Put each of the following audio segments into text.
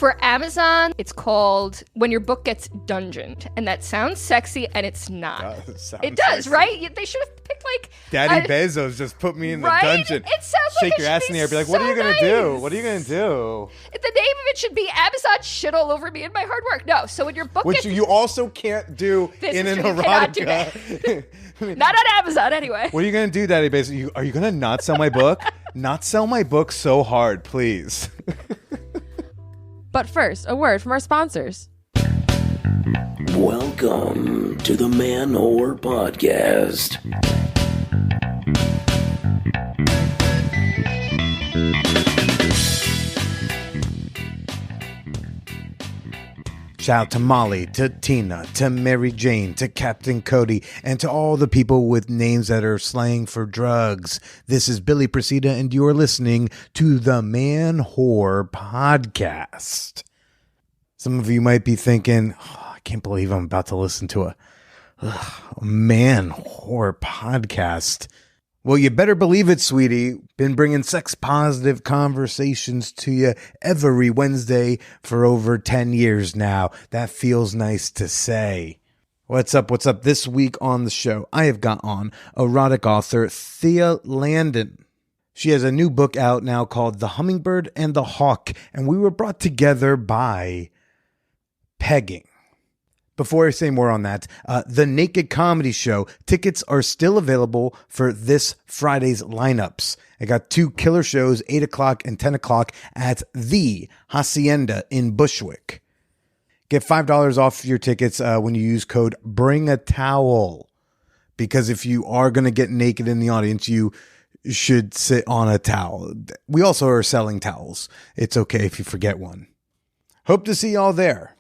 For Amazon, it's called When Your Book Gets Dungeoned. And that sounds sexy, and it's not. It does, sexy. Right? They should have picked like... Daddy Bezos just put me in the dungeon. It sounds Shake like your ass in the air. Be like, what are you going to do? What are you going to do? The name of it should be Amazon Shit All Over Me and My Hard Work. No, so when your book Which you also can't do in an erotica. Not on Amazon, anyway. What are you going to do, Daddy Bezos? Are you going to not sell my book? Not sell my book so hard, please. But first, a word from our sponsors. Welcome to the Man Whore Podcast. Shout out to Molly, to Tina, to Mary Jane, to Captain Cody, and to all the people with names that are slang for drugs. This is Billy Presida, and you're listening to the Man Whore Podcast. Some of you might be thinking, I can't believe I'm about to listen to a Man Whore Podcast. Well, you better believe it, sweetie. Been bringing sex-positive conversations to you every Wednesday for over 10 years now. That feels nice to say. What's up? What's up? This week on the show, I have got on erotic author Thea Landen. She has a new book out now called The Hummingbird and the Hawk, and we were brought together by pegging. Before I say more on that, the Naked Comedy Show tickets are still available for this Friday's lineups. I got 2 killer shows, 8 o'clock and 10 o'clock at the Hacienda in Bushwick. Get $5 off your tickets when you use code BRINGATOWEL. Because if you are going to get naked in the audience, you should sit on a towel. We also are selling towels. It's okay if you forget one. Hope to see y'all there.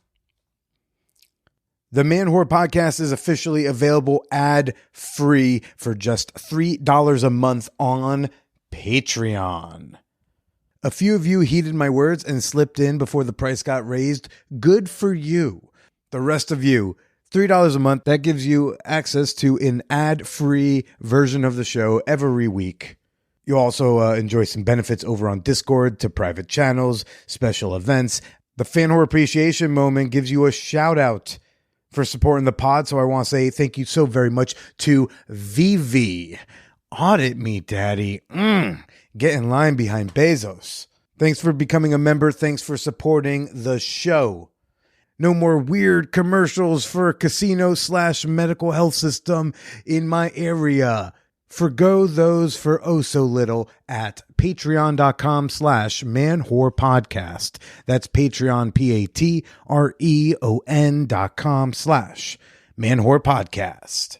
The Man Whore Podcast is officially available ad-free for just $3 a month on Patreon. A few of you heeded my words and slipped in before the price got raised. Good for you. The rest of you, $3 a month, that gives you access to an ad-free version of the show every week. You also enjoy some benefits over on Discord to private channels, special events. The Fan Whore Appreciation Moment gives you a shout-out for supporting the pod, so I want to say thank you so very much to VV. Audit me, Daddy. Get in line behind Bezos. Thanks for becoming a member. Thanks for supporting the show. No more weird commercials for a casino/medical health system in my area. Forgo those for oh so little at patreon.com/manwhorepodcast. That's Patreon, patreon.com/manwhorepodcast.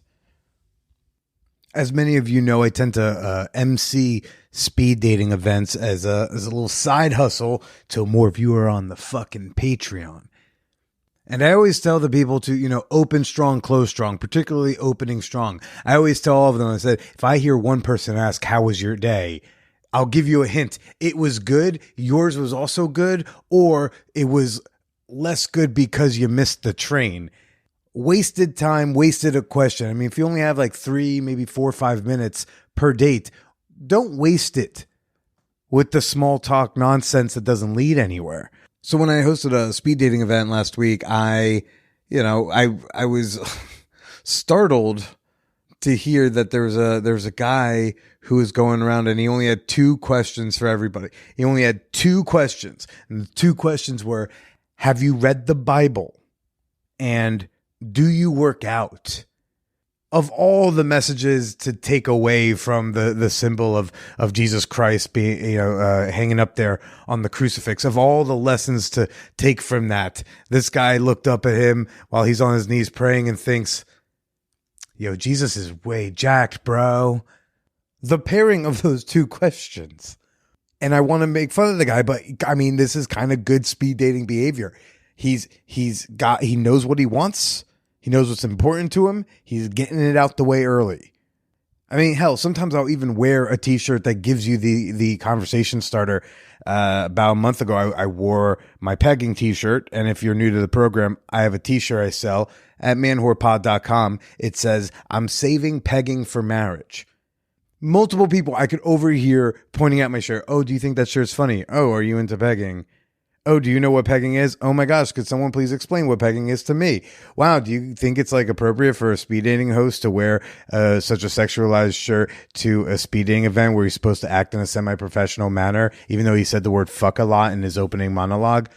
As many of you know, I tend to MC speed dating events as a little side hustle till more of you are on the fucking Patreon. And I always tell the people to, open strong, close strong, particularly opening strong. I always tell all of them, I said, if I hear one person ask, how was your day? I'll give you a hint. It was good. Yours was also good. Or it was less good because you missed the train. Wasted time, wasted a question. I mean, if you only have like 3, maybe 4 or 5 minutes per date, don't waste it with the small talk nonsense that doesn't lead anywhere. So when I hosted a speed dating event last week, I was startled to hear that there was a guy who was going around and he only had 2 questions for everybody. He only had 2 questions. And the 2 questions were, have you read the Bible? And do you work out? Of all the messages to take away from the symbol of Jesus Christ being, hanging up there on the crucifix, of all the lessons to take from that, this guy looked up at him while he's on his knees praying and thinks, Jesus is way jacked, bro. The pairing of those 2 questions. And I want to make fun of the guy, but I mean, this is kind of good speed dating behavior. He knows what he wants. He knows what's important to him. He's getting it out the way early. I mean, hell, sometimes I'll even wear a t-shirt that gives you the conversation starter. About a month ago, I wore my pegging t-shirt. And if you're new to the program, I have a t-shirt I sell at manwhorepod.com. It says, I'm saving pegging for marriage. Multiple people I could overhear pointing at my shirt. Oh, do you think that shirt's funny? Oh, are you into pegging? Oh, do you know what pegging is? Oh my gosh, could someone please explain what pegging is to me? Wow, do you think it's like appropriate for a speed dating host to wear such a sexualized shirt to a speed dating event where he's supposed to act in a semi-professional manner, even though he said the word fuck a lot in his opening monologue?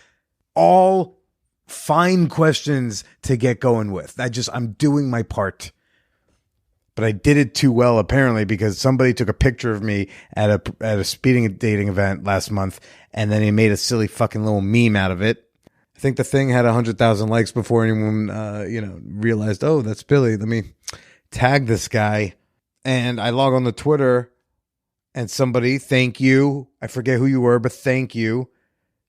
All fine questions to get going with. I'm doing my part. But I did it too well, apparently, because somebody took a picture of me at a speeding dating event last month, and then he made a silly fucking little meme out of it. I think the thing had 100,000 likes before anyone, realized, oh, that's Billy. Let me tag this guy. And I log on to Twitter, and somebody, thank you. I forget who you were, but thank you.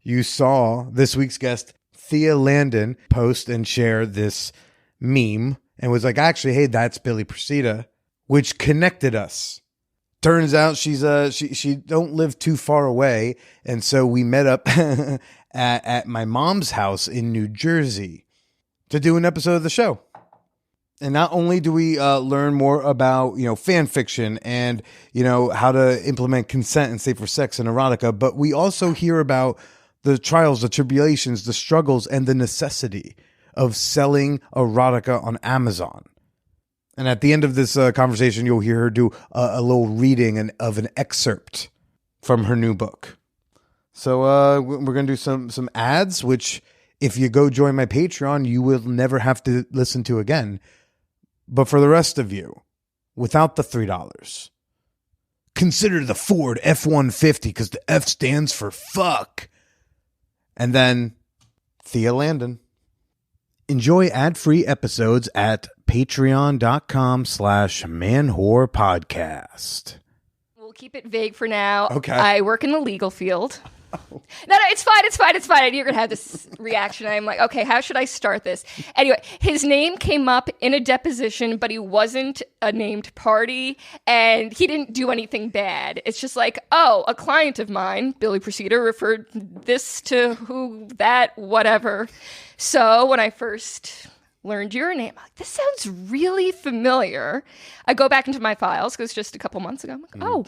You saw this week's guest, Thea Landen, post and share this meme. And was like, actually, hey, that's Billy Procida, which connected us. Turns out she don't live too far away, and so we met up at my mom's house in New Jersey to do an episode of the show. And not only do we learn more about fan fiction and how to implement consent and safer sex in erotica, but we also hear about the trials, the tribulations, the struggles, and the necessity of selling erotica on Amazon. And at the end of this conversation, you'll hear her do a little reading of an excerpt from her new book. So we're going to do some ads, which if you go join my Patreon, you will never have to listen to again. But for the rest of you, without the $3, consider the Ford F-150 because the F stands for fuck. And then Thea Landen. Enjoy ad-free episodes at patreon.com/manwhorepodcast. We'll keep it vague for now. Okay. I work in the legal field. No, it's fine. You're going to have this reaction. I'm like, okay, how should I start this? Anyway, his name came up in a deposition, but he wasn't a named party, and he didn't do anything bad. It's just like, oh, a client of mine, Billy Procida, referred this to who, that, whatever. So when I first learned your name, I'm like, this sounds really familiar. I go back into my files, because just a couple months ago, I'm like, oh,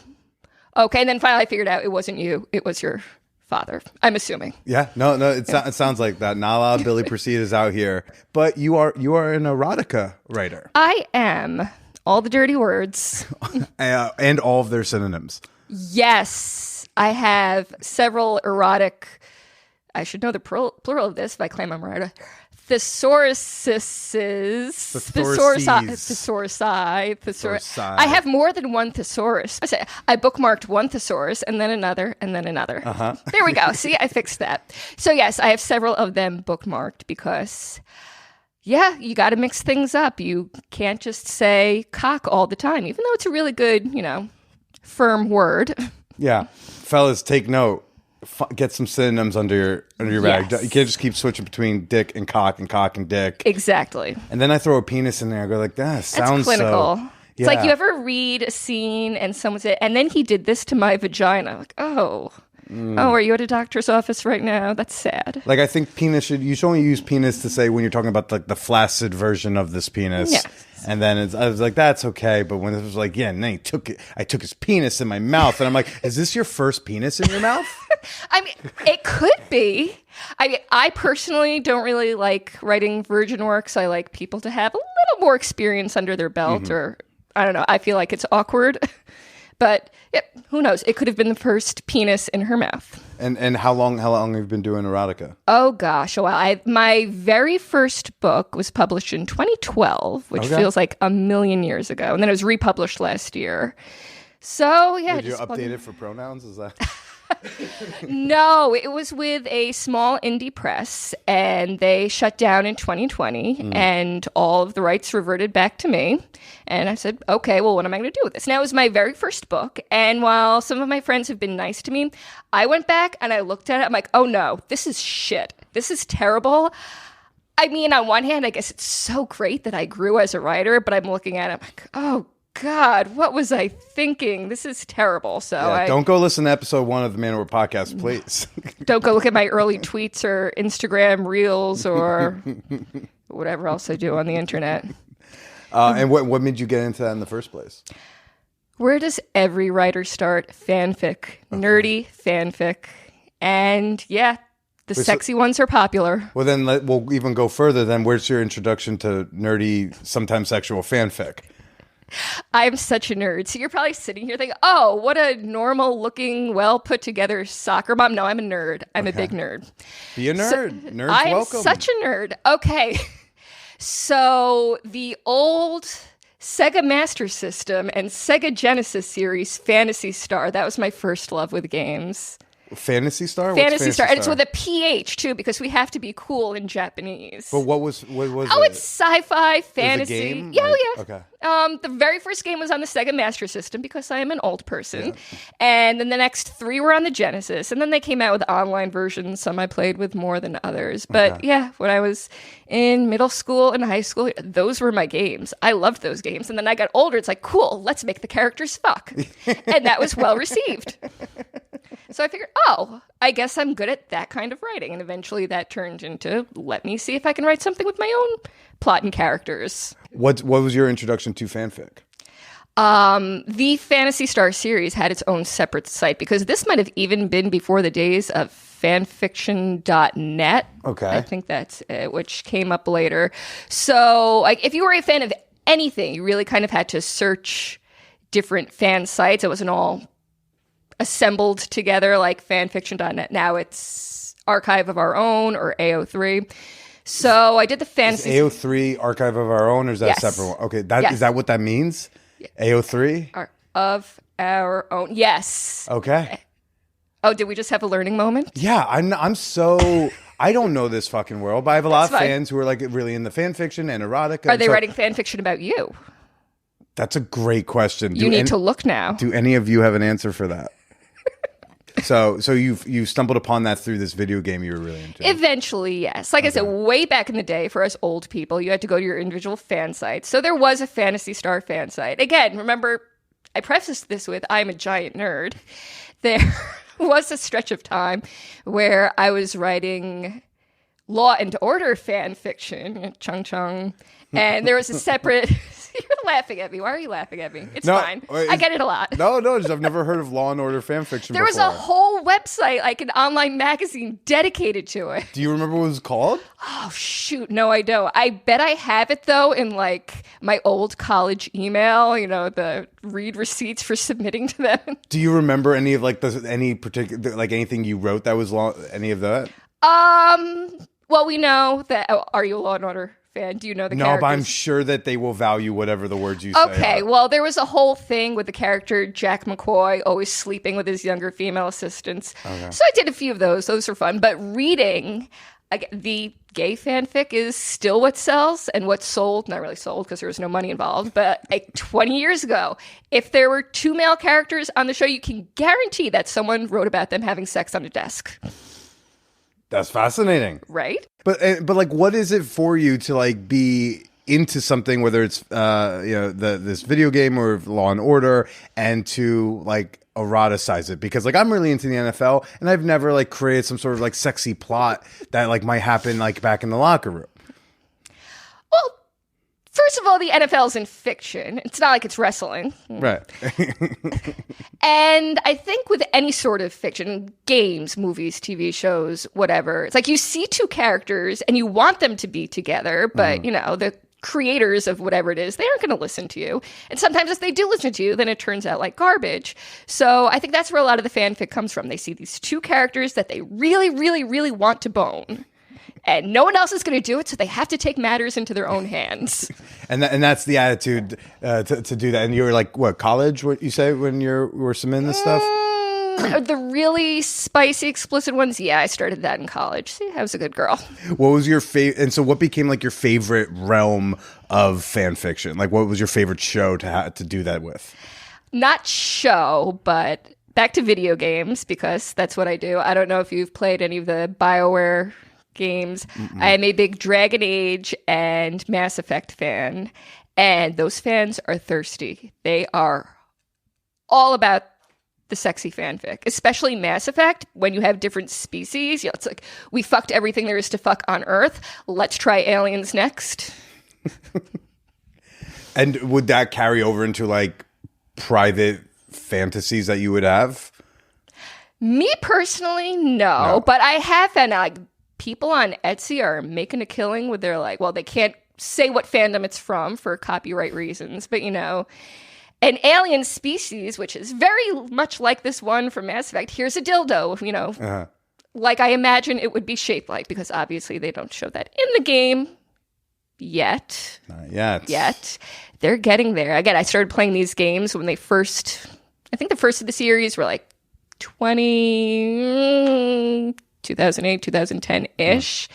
okay. And then finally I figured out it wasn't you. It was your father, I'm assuming. Yeah, no, it sounds like that. Not a lot of Billy Procida out here, but you are an erotica writer. I am. All the dirty words. And all of their synonyms. Yes, I have several erotic. I should know the plural of this if I claim I'm right. Thesauruses. Thesaurusi. I have more than one thesaurus. I bookmarked one thesaurus and then another and then another. Uh-huh. There we go. See, I fixed that. So yes, I have several of them bookmarked because, yeah, you got to mix things up. You can't just say cock all the time, even though it's a really good, firm word. Yeah. Fellas, take note. Get some synonyms under your bag. Yes. You can't just keep switching between dick and cock and dick. Exactly. And then I throw a penis in there. I go like, that sounds clinical. So... It's like you ever read a scene and someone said, and then he did this to my vagina. Like, oh, are you at a doctor's office right now? That's sad. Like, I think you should only use penis to say when you're talking about the flaccid version of this penis. Yeah. And then I was like, that's okay. But when it was like, yeah, and then I took his penis in my mouth. And I'm like, is this your first penis in your mouth? I mean, it could be. I personally don't really like writing virgin works. I like people to have a little more experience under their belt, or I don't know. I feel like it's awkward. But who knows? It could have been the first penis in her mouth. And how long have you been doing erotica? Oh gosh, a while. My very first book was published in 2012, which feels like a million years ago, and then it was republished last year. So yeah, did you update it for pronouns? Is that? No, it was with a small indie press, and they shut down in 2020, and all of the rights reverted back to me. And I said, okay, well, what am I going to do with this? Now, it was my very first book, and while some of my friends have been nice to me, I went back and I looked at it. I'm like, oh no, this is shit. This is terrible. I mean, on one hand, I guess it's so great that I grew as a writer, but I'm looking at it, I'm like, oh God, what was I thinking? This is terrible. So don't go listen to episode 1 of the Man Whore Podcast, please. Don't go look at my early tweets or Instagram reels or whatever else I do on the internet. And what made you get into that in the first place? Where does every writer start? Fanfic. Nerdy fanfic. And yeah, The sexy ones are popular. Well, then we'll even go further. Then where's your introduction to nerdy, sometimes sexual fanfic? I'm such a nerd. So you're probably sitting here thinking, oh, what a normal looking, well put together soccer mom. No, I'm a nerd. I'm a big nerd. Be a nerd. Nerds I'm welcome. Such a nerd. Okay. So the old Sega Master System and Sega Genesis series, Phantasy Star, that was my first love with games. Phantasy Star? Fantasy Star. And it's with a PH, too, because we have to be cool in Japanese. But what was Oh, it? it's sci-fi, fantasy. It was a game? Yeah, Like, yeah. Okay. The very first game was on the Sega Master System because I am an old person. Yeah. And then the next 3 were on the Genesis. And then they came out with online versions. Some I played with more than others. But yeah, when I was in middle school and high school, those were my games. I loved those games. And then I got older. It's like, cool, let's make the characters fuck. And that was well received. So I figured, oh, I guess I'm good at that kind of writing. And eventually that turned into, let me see if I can write something with my own plot and characters. What was your introduction to fanfic? The Phantasy Star series had its own separate site because this might have even been before the days of fanfiction.net. Okay. I think that's it, which came up later. So like, if you were a fan of anything, you really kind of had to search different fan sites. It wasn't all assembled together like fanfiction.net. Now it's Archive of Our Own or AO3. So I did the fantasy. Is AO3 Archive of Our Own, or is that Yes. a separate one? Okay, Yes. Is that what that means? Yeah. AO3? Of Our Own. Yes. Okay. Oh, did we just have a learning moment? Yeah, I'm so... I don't know this fucking world, but I have a lot of That's fine. fans who are like really into fan fiction and erotica. Are they writing fan fiction about you? That's a great question. You need to look now. Do any of you have an answer for that? So you stumbled upon that through this video game you were really into. Eventually, yes. Like I said, way back in the day, for us old people, you had to go to your individual fan sites. So there was a Phantasy Star fan site. Again, remember, I prefaced this with, I'm a giant nerd. There was a stretch of time where I was writing Law and Order fan fiction, chung chung, and there was a separate... You're laughing at me. Why are you laughing at me? It's fine. I get it a lot. No, just I've never heard of Law and Order fan fiction There was a whole website, like an online magazine dedicated to it. Do you remember what it was called? Oh, shoot. No, I don't. I bet I have it, though, in, like, my old college email, the read receipts for submitting to them. Do you remember any of, like, any particular, like, anything you wrote that was any of that? Well, we know that... Oh, are you a Law & Order fan? Do you know the characters? No, but I'm sure that they will value whatever the words you say. Okay, well, there was a whole thing with the character Jack McCoy always sleeping with his younger female assistants. Okay. So I did a few of those. Those were fun. But reading... the gay fanfic is still what sells and what sold, not really sold because there was no money involved, but like 20 years ago, if there were 2 male characters on the show, you can guarantee that someone wrote about them having sex on a desk. That's fascinating. Right? But like, what is it for you to like be into something, whether it's this video game or Law and Order, and to like eroticize it? Because like I'm really into the NFL, and I've never like created some sort of like sexy plot that like might happen like back in the locker room. Well, first of all, the NFL's in fiction. It's not like it's wrestling. Right. And I think with any sort of fiction, games, movies, TV shows, whatever, it's like you see 2 characters and you want them to be together, but, the creators of whatever it is, they aren't going to listen to you. And sometimes if they do listen to you, then it turns out like garbage. So I think that's where a lot of the fanfic comes from. They see these 2 characters that they really, really, really want to bone. And no one else is going to do it, so they have to take matters into their own hands. And that's the attitude to do that. And you were like, what, college, what you say, when you were submitting this stuff? The really spicy, explicit ones, yeah, I started that in college. See, I was a good girl. What was your favorite? And so what became like your favorite realm of fan fiction? Like what was your favorite show to do that with? Not show, but back to video games, because that's what I do. I don't know if you've played any of the BioWare games. Mm-mm. I am a big Dragon Age and Mass Effect fan, and those fans are thirsty. They are all about the sexy fanfic, especially Mass Effect, when you have different species. It's like, we fucked everything there is to fuck on Earth. Let's try aliens next. And would that carry over into like private fantasies that you would have? Me personally, no. But I have found out, like, people on Etsy are making a killing with their, like, well, they can't say what fandom it's from for copyright reasons, but, you know, an alien species, which is very much like this one from Mass Effect. Here's a dildo, you know, like I imagine it would be shaped like, because obviously they don't show that in the game yet. Not yet. Yet. They're getting there. Again, I started playing these games when they first, I think the first of the series were like 2008, 2010-ish.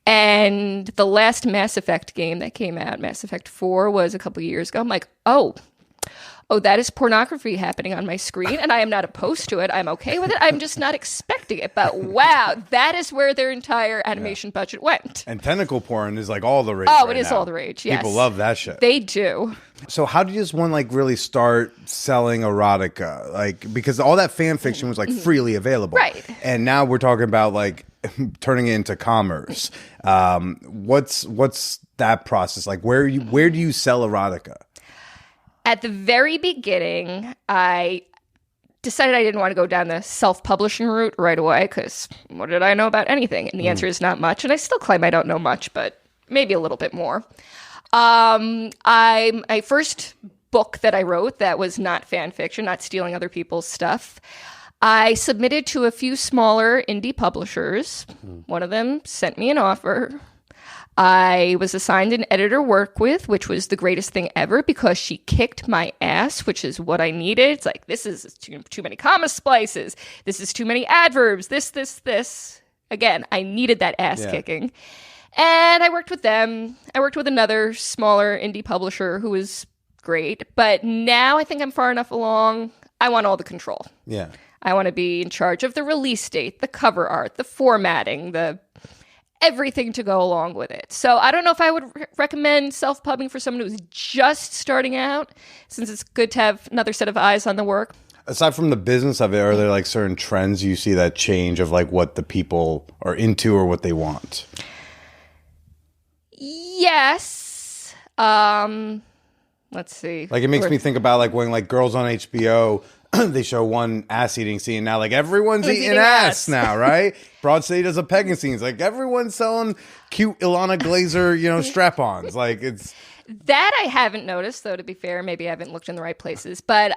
And the last Mass Effect game that came out, Mass Effect 4, was a couple years ago. I'm like, oh, that is pornography happening on my screen, and I am not opposed to it. I'm okay with it. I'm just not expecting it. But wow, that is where their entire animation budget went. And tentacle porn is like all the rage. Oh, right it is now. all the rage, yes. People love that shit. They do. So how did this one like really start selling erotica? Like, because all that fan fiction was like freely available. Right. And now we're talking about like turning it into commerce. What's that process like? Where do you sell erotica? At the very beginning, I decided I didn't want to go down the self-publishing route right away, because what did I know about anything? And the answer is not much. And I still claim I don't know much, but maybe a little bit more. My first book that I wrote that was not fan fiction, not stealing other people's stuff, I submitted to a few smaller indie publishers. One of them sent me an offer. I was assigned an editor work with, which was the greatest thing ever, because she kicked my ass, which is what I needed. It's like, this is too many comma splices. This is too many adverbs. This. Again, I needed that ass kicking. And I worked with them. I worked with another smaller indie publisher who was great. But now I think I'm far enough along. I want all the control. Yeah. I want to be in charge of the release date, the cover art, the formatting, everything to go along with it. So I don't know if I would recommend self-pubbing for someone who's just starting out, since it's good to have another set of eyes on the work. Aside from the business of it, are there like certain trends you see that change of like what the people are into or what they want? Yes. Let's see. Like, it makes me think about like when like girls on HBO they show one ass eating scene. Now like everyone's eating ass now, right? Broad City does a pegging scenes. Like everyone's selling cute Ilana Glazer, strap-ons. Like it's that I haven't noticed, though, to be fair. Maybe I haven't looked in the right places. But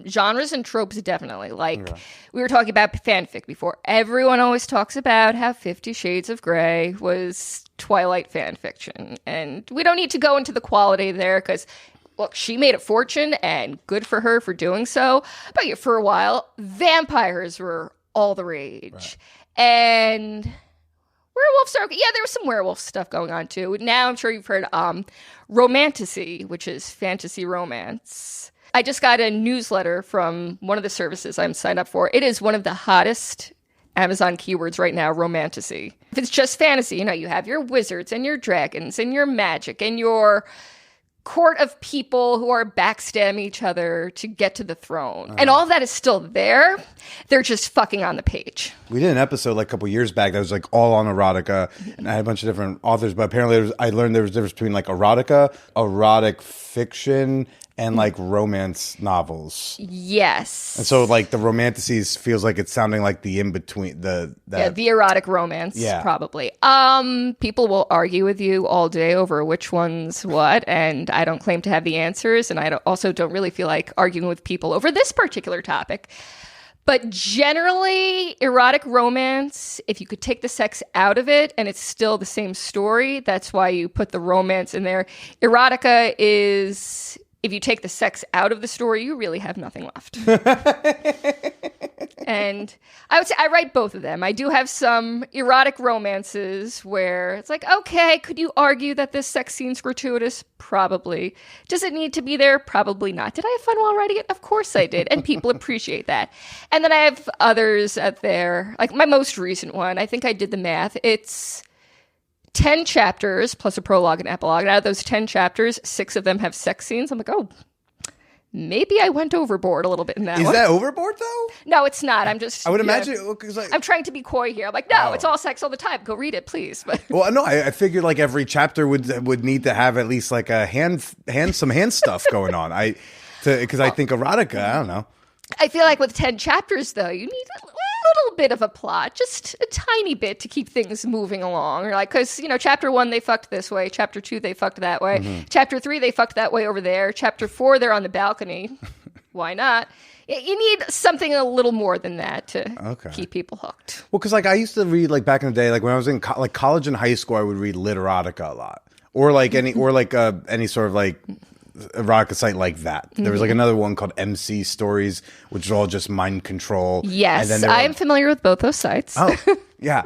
genres and tropes, definitely. Like, we were talking about fanfic before. Everyone always talks about how 50 Shades of Grey was Twilight fan fiction. And we don't need to go into the quality there, because look, she made a fortune, and good for her for doing so. But for a while, vampires were all the rage. Right. And werewolves are, there was some werewolf stuff going on, too. Now I'm sure you've heard Romantasy, which is fantasy romance. I just got a newsletter from one of the services I'm signed up for. It is one of the hottest Amazon keywords right now, Romantasy. If it's just fantasy, you have your wizards and your dragons and your magic and your court of people who are backstabbing each other to get to the throne. And all of that is still there. They're just fucking on the page. We did an episode like a couple years back that was like all on erotica, and I had a bunch of different authors, but apparently I learned there was a difference between like erotica, erotic fiction, and like romance novels. Yes. And so like the romantasies feels like it's sounding like the in-between, the erotic romance, probably. People will argue with you all day over which one's what, and I don't claim to have the answers, and I also don't really feel like arguing with people over this particular topic. But generally, erotic romance, if you could take the sex out of it and it's still the same story, that's why you put the romance in there. Erotica is, if you take the sex out of the story, you really have nothing left. And I would say I write both of them. I do have some erotic romances where it's like, okay, could you argue that this sex scene's gratuitous? Probably. Does it need to be there? Probably not. Did I have fun while writing it? Of course I did. And people appreciate that. And then I have others out there, like my most recent one. I think I did the math. It's 10 chapters plus a prologue and epilogue. And out of those 10 chapters, 6 of them have sex scenes. I'm like, oh, maybe I went overboard a little bit in that one. Is that overboard, though? No, it's not. I'm just... I would imagine... Like, I'm trying to be coy here. I'm like, no, it's all sex all the time. Go read it, please. But well, no, I figured like every chapter would need to have at least like a some hand stuff going on. Because I think erotica, I don't know. I feel like with 10 chapters, though, you need a little little bit of a plot, just a tiny bit to keep things moving along. Or like, because, chapter 1, they fucked this way. Chapter 2, they fucked that way. Mm-hmm. Chapter 3, they fucked that way over there. Chapter 4, they're on the balcony. Why not? You need something a little more than that to keep people hooked. Well, because like I used to read like back in the day, like when I was in college and high school, I would read Literotica a lot, or like any sort of like erotica site like that. There was like another one called MC Stories, which is all just mind control. Yes, and then I am familiar with both those sites. Oh, yeah.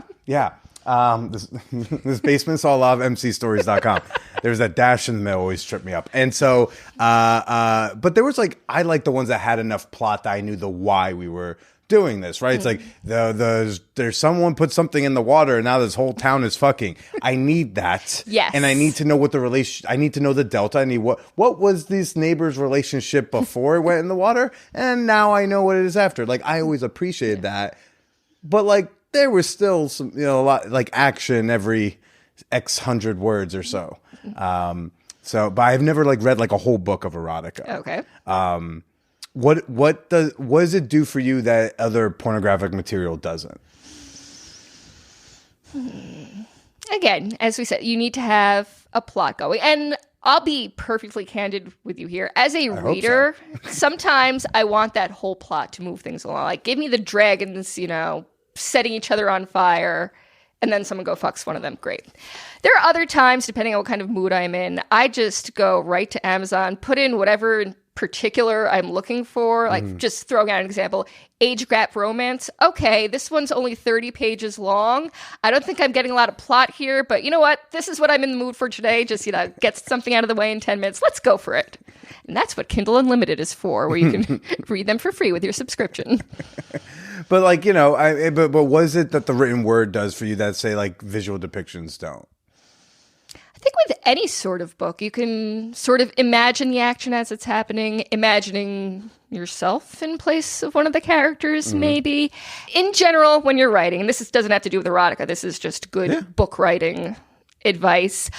This basement saw a lot of mcstories.com. There's that dash in the middle always tripped me up. And so, but there was like, I like the ones that had enough plot that I knew the why we were doing this, right? It's like there's someone put something in the water and now this whole town is fucking. I need that. Yes. And I need to know what I need to know the delta. I need what was this neighbor's relationship before it went in the water? And now I know what it is after. Like I always appreciated that. But like there was still some, a lot like action every X hundred words or so. But I've never like read like a whole book of erotica. Okay. What does it do for you that other pornographic material doesn't? Again, as we said, you need to have a plot going. And I'll be perfectly candid with you here. As a reader, sometimes I want that whole plot to move things along. Like, give me the dragons, setting each other on fire, and then someone go fucks one of them. Great. There are other times, depending on what kind of mood I'm in, I just go right to Amazon, put in whatever in particular I'm looking for, like just throwing out an example, age gap romance. Okay, this one's only 30 pages long. I don't think I'm getting a lot of plot here, but you know what? This is what I'm in the mood for today. Just, get something out of the way in 10 minutes. Let's go for it. And that's what Kindle Unlimited is for, where you can read them for free with your subscription. But like, but was it that the written word does for you that say like visual depictions don't? I think with any sort of book, you can sort of imagine the action as it's happening, imagining yourself in place of one of the characters, maybe. In general, when you're writing, and this doesn't have to do with erotica, this is just good book writing advice.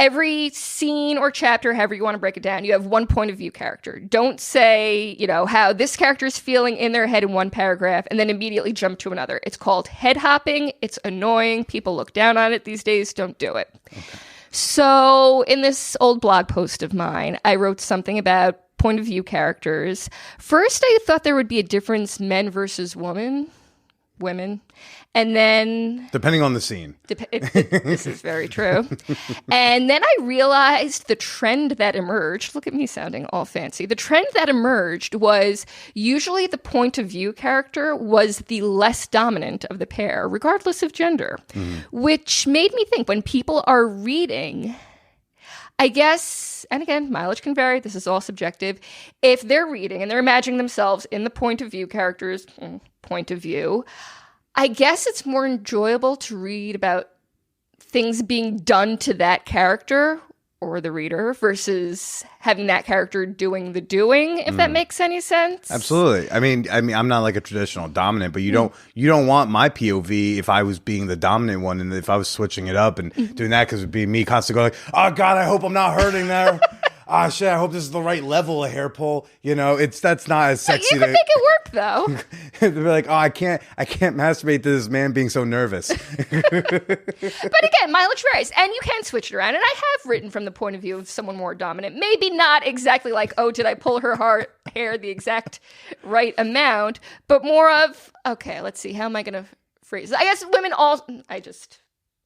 Every scene or chapter, however you want to break it down, you have one point of view character. Don't say, how this character is feeling in their head in one paragraph and then immediately jump to another. It's called head hopping. It's annoying. People look down on it these days. Don't do it. Okay. So in this old blog post of mine, I wrote something about point of view characters. First, I thought there would be a difference men versus women. And then depending on the scene, this is very true. And then I realized the trend that emerged, look at me sounding all fancy. The trend that emerged was usually the point of view character was the less dominant of the pair, regardless of gender, which made me think when people are reading, I guess, and again, mileage can vary. This is all subjective. If they're reading and they're imagining themselves in the point of view character's point of view, I guess it's more enjoyable to read about things being done to that character or the reader versus having that character doing the doing, if that makes any sense. Absolutely. I mean, I'm not like a traditional dominant, but you don't want my POV if I was being the dominant one and if I was switching it up and doing that, because it'd be me constantly going like, oh God, I hope I'm not hurting there. Ah, shit, I hope this is the right level of hair pull. That's not as sexy. You can make it work, though. They'd be like, oh, I can't masturbate to this man being so nervous. But again, mileage varies, and you can switch it around. And I have written from the point of view of someone more dominant. Maybe not exactly like, oh, did I pull her hair the exact right amount? But more of, okay, let's see, how am I going to phrase it? I guess women all, I just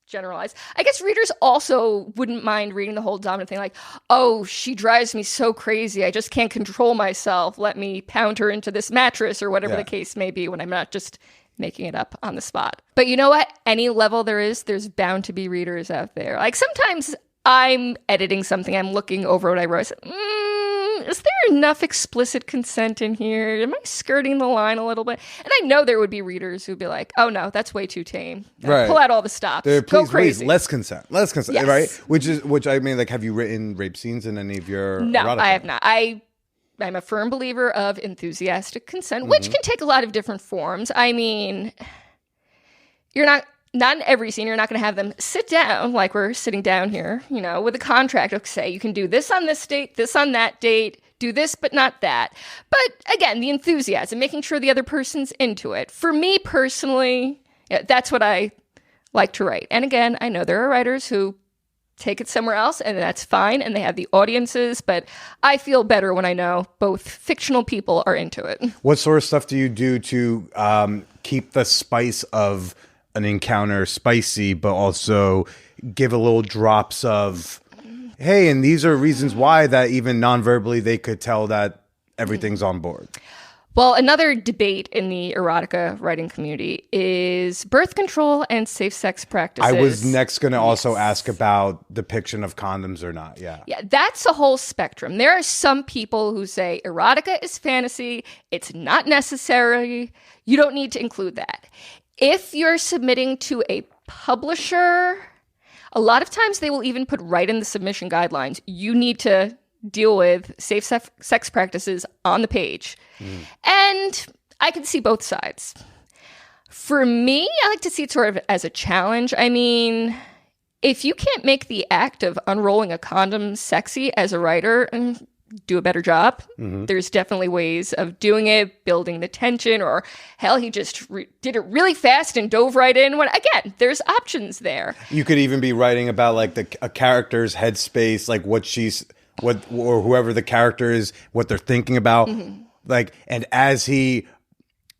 generalize. I guess readers also wouldn't mind reading the whole dominant thing, like, oh, she drives me so crazy, I just can't control myself. Let me pound her into this mattress or whatever the case may be when I'm not just making it up on the spot. But you know what? Any level there is, there's bound to be readers out there. Like sometimes I'm editing something, I'm looking over what I wrote. I said, is there enough explicit consent in here? Am I skirting the line a little bit? And I know there would be readers who'd be like, oh no, that's way too tame. Right. Pull out all the stops. Go crazy. Less consent, yes. Right? Which I mean, like, have you written rape scenes in any of your erotica? I have not. I'm a firm believer of enthusiastic consent, which can take a lot of different forms. I mean, you're not in every scene, you're not going to have them sit down like we're sitting down here, with a contract. Okay, say you can do this on this date, this on that date, do this, but not that. But again, the enthusiasm, making sure the other person's into it. For me personally, that's what I like to write. And again, I know there are writers who take it somewhere else, and that's fine, and they have the audiences, but I feel better when I know both fictional people are into it. What sort of stuff do you do to keep the spice of an encounter spicy, but also give a little drops of, hey, and these are reasons why, that even non-verbally they could tell that everything's on board? Well, another debate in the erotica writing community is birth control and safe sex practices. I was next going to also ask about depiction of condoms or not. Yeah. Yeah, that's a whole spectrum. There are some people who say erotica is fantasy. It's not necessary. You don't need to include that. If you're submitting to a publisher, a lot of times they will even put right in the submission guidelines, you need to deal with safe sex practices on the page. And I can see both sides. For me, I like to see it sort of as a challenge. I mean, if you can't make the act of unrolling a condom sexy as a writer, do a better job. There's definitely ways of doing it, building the tension, or hell, he just did it really fast and dove right in. Again, there's options there. You could even be writing about like a character's headspace, like or whoever the character is, what they're thinking about. Like, and as he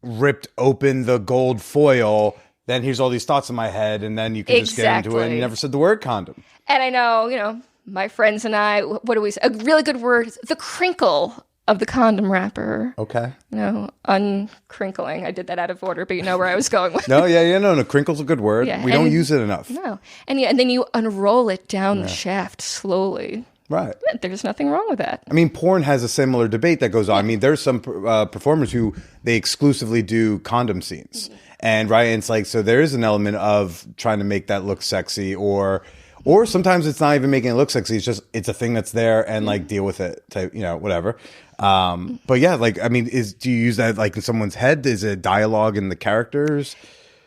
ripped open the gold foil, then here's all these thoughts in my head, and then you can just get into it, and you never said the word condom. And I know, my friends and I, what do we say? A really good word, the crinkle of the condom wrapper. Okay. Uncrinkling. I did that out of order, but you know where I was going with. No, crinkle's a good word. Yeah, we don't use it enough. No. And then you unroll it down the shaft slowly. Right. There's nothing wrong with that. I mean, porn has a similar debate that goes on. I mean, there's some performers who they exclusively do condom scenes. And it's like, so there is an element of trying to make that look sexy, or sometimes it's not even making it look sexy. It's just, it's a thing that's there, and like deal with it, type, whatever. But yeah, like, I mean, do you use that like in someone's head? Is it dialogue in the characters?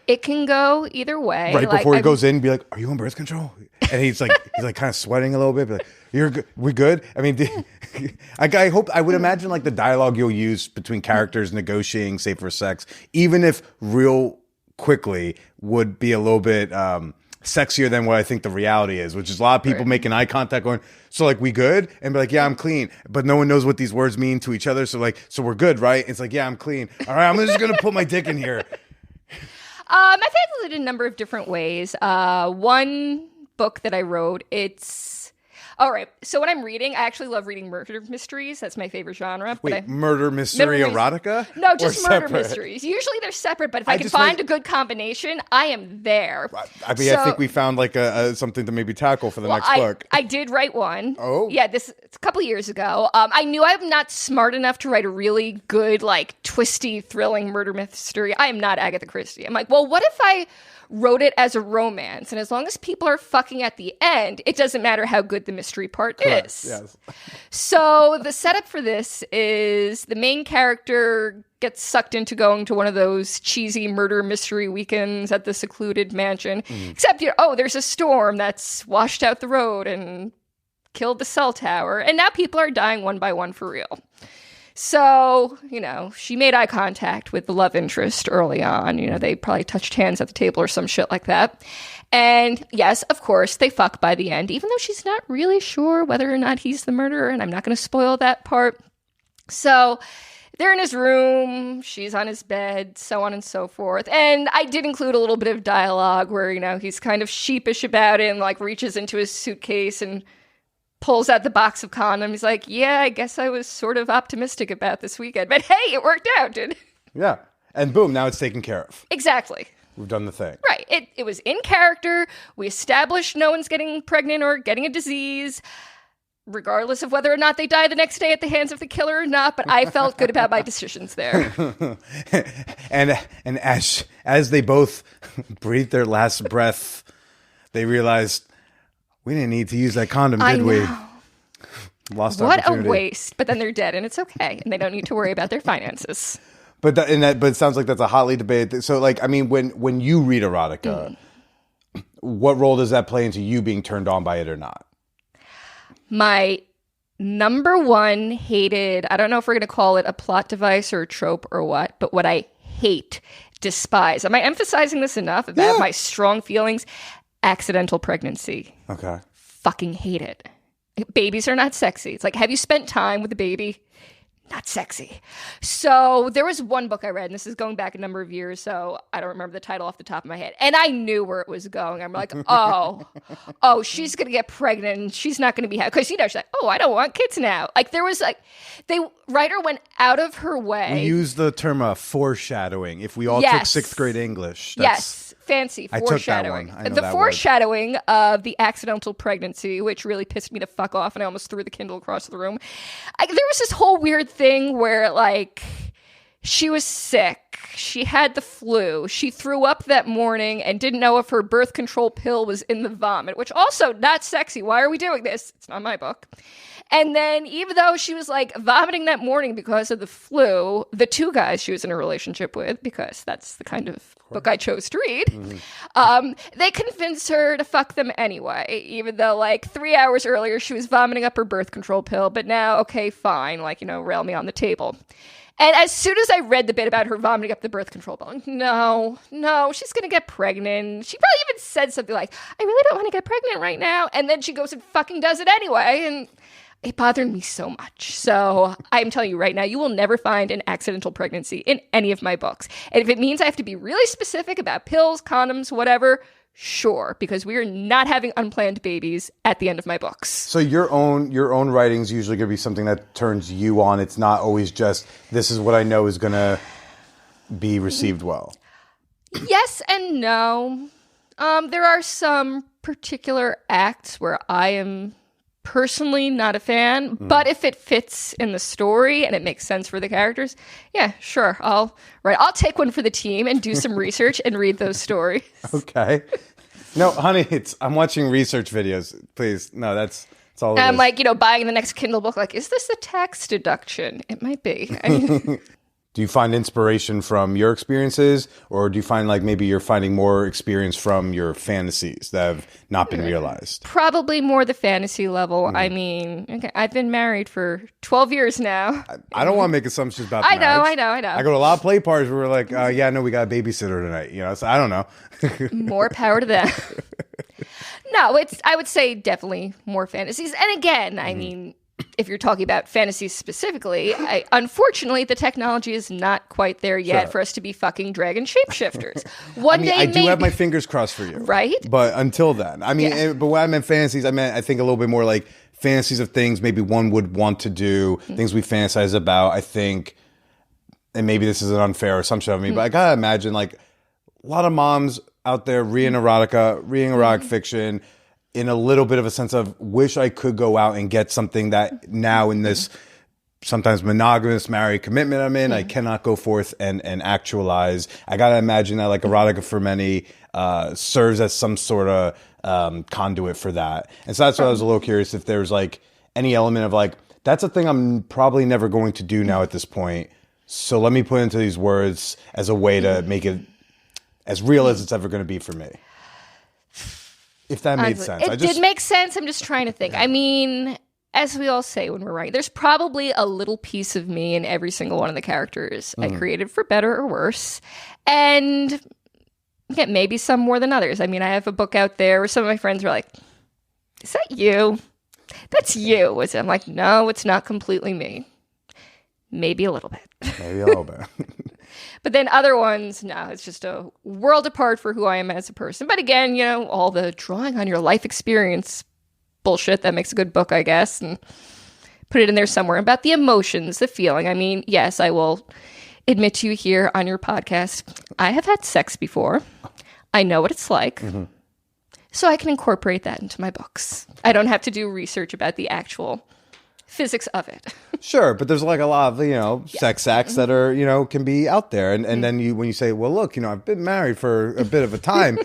It can go either way. Right before he goes in, be like, "Are you on birth control?" And he's like kind of sweating a little bit. Be like, "You're good. We good?" I mean, I would imagine like the dialogue you'll use between characters negotiating safer sex, even if real quickly, would be a little bit sexier than what I think the reality is, which is a lot of people making eye contact, going, "So like we good?" And be like, "Yeah, I'm clean," but no one knows what these words mean to each other. So like, "So we're good, right?" It's like, "Yeah, I'm clean." All right, I'm just gonna put my dick in here. I've handled it in a number of different ways. One book that I wrote, all right. So when I'm reading, I actually love reading murder mysteries. That's my favorite genre. Wait, murder mystery erotica? No, just murder mysteries. Usually they're separate, but if I can find a good combination, I am there. I mean, I think we found like something to maybe tackle for the next book. I did write one. Oh. Yeah, it's a couple years ago. I knew I'm not smart enough to write a really good, like, twisty, thrilling murder mystery. I am not Agatha Christie. I'm like, well, what if I wrote it as a romance, and as long as people are fucking at the end, it doesn't matter how good the mystery part is. Yes. So the setup for this is the main character gets sucked into going to one of those cheesy murder mystery weekends at the secluded mansion, except there's a storm that's washed out the road and killed the cell tower, and now people are dying one by one for real. So, she made eye contact with the love interest early on. They probably touched hands at the table or some shit like that. And yes, of course, they fuck by the end, even though she's not really sure whether or not he's the murderer, and I'm not going to spoil that part. So they're in his room, she's on his bed, so on and so forth. And I did include a little bit of dialogue where, he's kind of sheepish about it and like reaches into his suitcase and pulls out the box of condoms. He's like, yeah, I guess I was sort of optimistic about this weekend, but hey, it worked out, dude. Yeah. And boom, now it's taken care of. Exactly. We've done the thing. Right. It was in character. We established no one's getting pregnant or getting a disease, regardless of whether or not they die the next day at the hands of the killer or not, but I felt good about my decisions there. and as they both breathed their last breath, they realized, we didn't need to use that condom, did we? Lost opportunity. What a waste. But then they're dead, and it's okay. And they don't need to worry about their finances. But it sounds like that's a hotly debated. So, like, I mean, when you read erotica, what role does that play into you being turned on by it or not? My Number one, hated, I don't know if we're going to call it a plot device or a trope or what, but what I hate, despise. Am I emphasizing this enough about my strong feelings? Accidental pregnancy. Okay. Fucking hate it. Babies are not sexy. It's like, have you spent time with a baby? Not sexy. So there was one book I read, and this is going back a number of years, so I don't remember the title off the top of my head. And I knew where it was going. I'm like, oh, she's going to get pregnant, and she's not going to be happy. Because, she's like, I don't want kids now. Like, there was like, the writer went out of her way. We use the term foreshadowing. If we all took 6th grade English. Yes. Fancy foreshadowing. The foreshadowing of the accidental pregnancy, which really pissed me the fuck off, and I almost threw the Kindle across the room. There was this whole weird thing where, like, she was sick. She had the flu. She threw up that morning and didn't know if her birth control pill was in the vomit, which also not sexy. Why are we doing this? It's not my book. And then even though she was like vomiting that morning because of the flu, the 2 guys she was in a relationship with, because that's the kind of book I chose to read, they convinced her to fuck them anyway, even though like 3 hours earlier she was vomiting up her birth control pill, but now, okay, fine, like, rail me on the table. And as soon as I read the bit about her vomiting up the birth control pill, no, she's going to get pregnant. She probably even said something like, I really don't want to get pregnant right now. And then she goes and fucking does it anyway. And it bothered me so much. So I'm telling you right now, you will never find an accidental pregnancy in any of my books. And if it means I have to be really specific about pills, condoms, whatever, sure, because we are not having unplanned babies at the end of my books. So your own writing is usually going to be something that turns you on. It's not always just, this is what I know is going to be received well. Yes and no. There are some particular acts where I am personally not a fan, but if it fits in the story and it makes sense for the characters, yeah, sure, I'll take one for the team and do some research and read those stories. Okay. No, honey, I'm watching research videos. Please, no, that's all. I'm like, buying the next Kindle book. Like, is this a tax deduction? It might be. I mean, do you find inspiration from your experiences, or do you find like maybe you're finding more experience from your fantasies that have not been realized? Probably more the fantasy level. I mean, okay, I've been married for 12 years now. I don't want to make assumptions about I marriage. know. I go to a lot of play parties where we're like, yeah, no, we got a babysitter tonight. So I don't know. More power to them. No, I would say definitely more fantasies. And again, I mean, if you're talking about fantasies specifically, unfortunately, the technology is not quite there yet for us to be fucking dragon shapeshifters. One day, I do have my fingers crossed for you. Right? But until then, I mean, but when I meant fantasies, I think a little bit more like fantasies of things maybe one would want to do, things we fantasize about. I think, and maybe this is an unfair assumption of me, but I gotta imagine like a lot of moms out there reading erotic fiction, in a little bit of a sense of wish I could go out and get something that now in this sometimes monogamous married commitment I'm in, I cannot go forth and actualize. I got to imagine that like erotica for many serves as some sort of conduit for that. And so that's why I was a little curious if there's like any element of like, that's a thing I'm probably never going to do now at this point. So let me put into these words as a way to make it as real as it's ever going to be for me. If that made sense. It did make sense. I'm just trying to think. I mean, as we all say when we're writing, there's probably a little piece of me in every single one of the characters I created, for better or worse. And yeah, maybe some more than others. I mean, I have a book out there where some of my friends were like, is that you? That's you. I'm like, no, it's not completely me. Maybe a little bit. Maybe a little bit. But then other ones, no, it's just a world apart for who I am as a person. But again, all the drawing on your life experience bullshit that makes a good book, I guess, and put it in there somewhere about the emotions, the feeling. I mean, yes, I will admit to you here on your podcast, I have had sex before. I know what it's like. So I can incorporate that into my books. I don't have to do research about the actual physics of it. Sure, but there's like a lot of, sex acts that are, can be out there. And then when you say, well, look, I've been married for a bit of a time,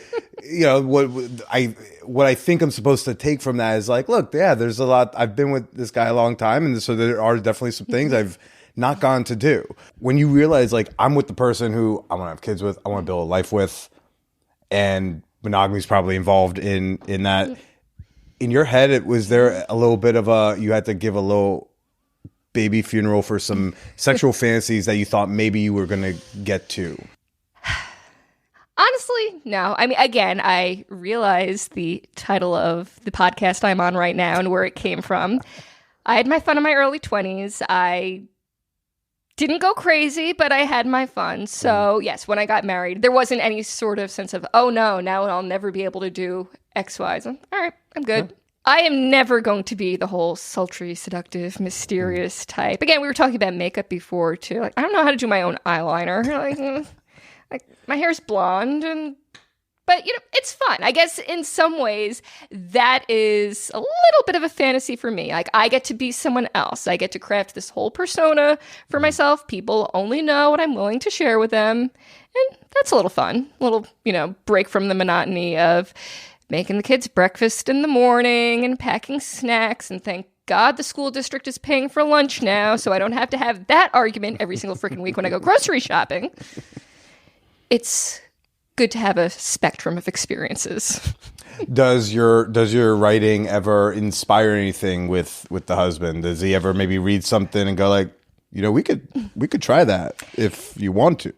what I think I'm supposed to take from that is like, look, yeah, there's a lot. I've been with this guy a long time. And so there are definitely some things I've not gone to do. When you realize like I'm with the person who I want to have kids with, I want to build a life with, and monogamy is probably involved in that. in your head, was there a little bit of you had to give a little baby funeral for some sexual fantasies that you thought maybe you were going to get to? Honestly, no. I mean, again, I realize the title of the podcast I'm on right now and where it came from. I had my fun in my early 20s. I didn't go crazy, but I had my fun. So, yes, when I got married, there wasn't any sort of sense of, oh, no, now I'll never be able to do X, Y. So, all right, I'm good. I am never going to be the whole sultry, seductive, mysterious type. Again, we were talking about makeup before, too. Like, I don't know how to do my own eyeliner. Like my hair's blonde, but it's fun. I guess in some ways that is a little bit of a fantasy for me. Like I get to be someone else. I get to craft this whole persona for myself. People only know what I'm willing to share with them, and that's a little fun. A little, break from the monotony of making the kids breakfast in the morning and packing snacks, and thank God the school district is paying for lunch now, so I don't have to have that argument every single freaking week when I go grocery shopping. It's good to have a spectrum of experiences. Does your writing ever inspire anything with the husband? Does he ever maybe read something and go like, we could try that if you want to?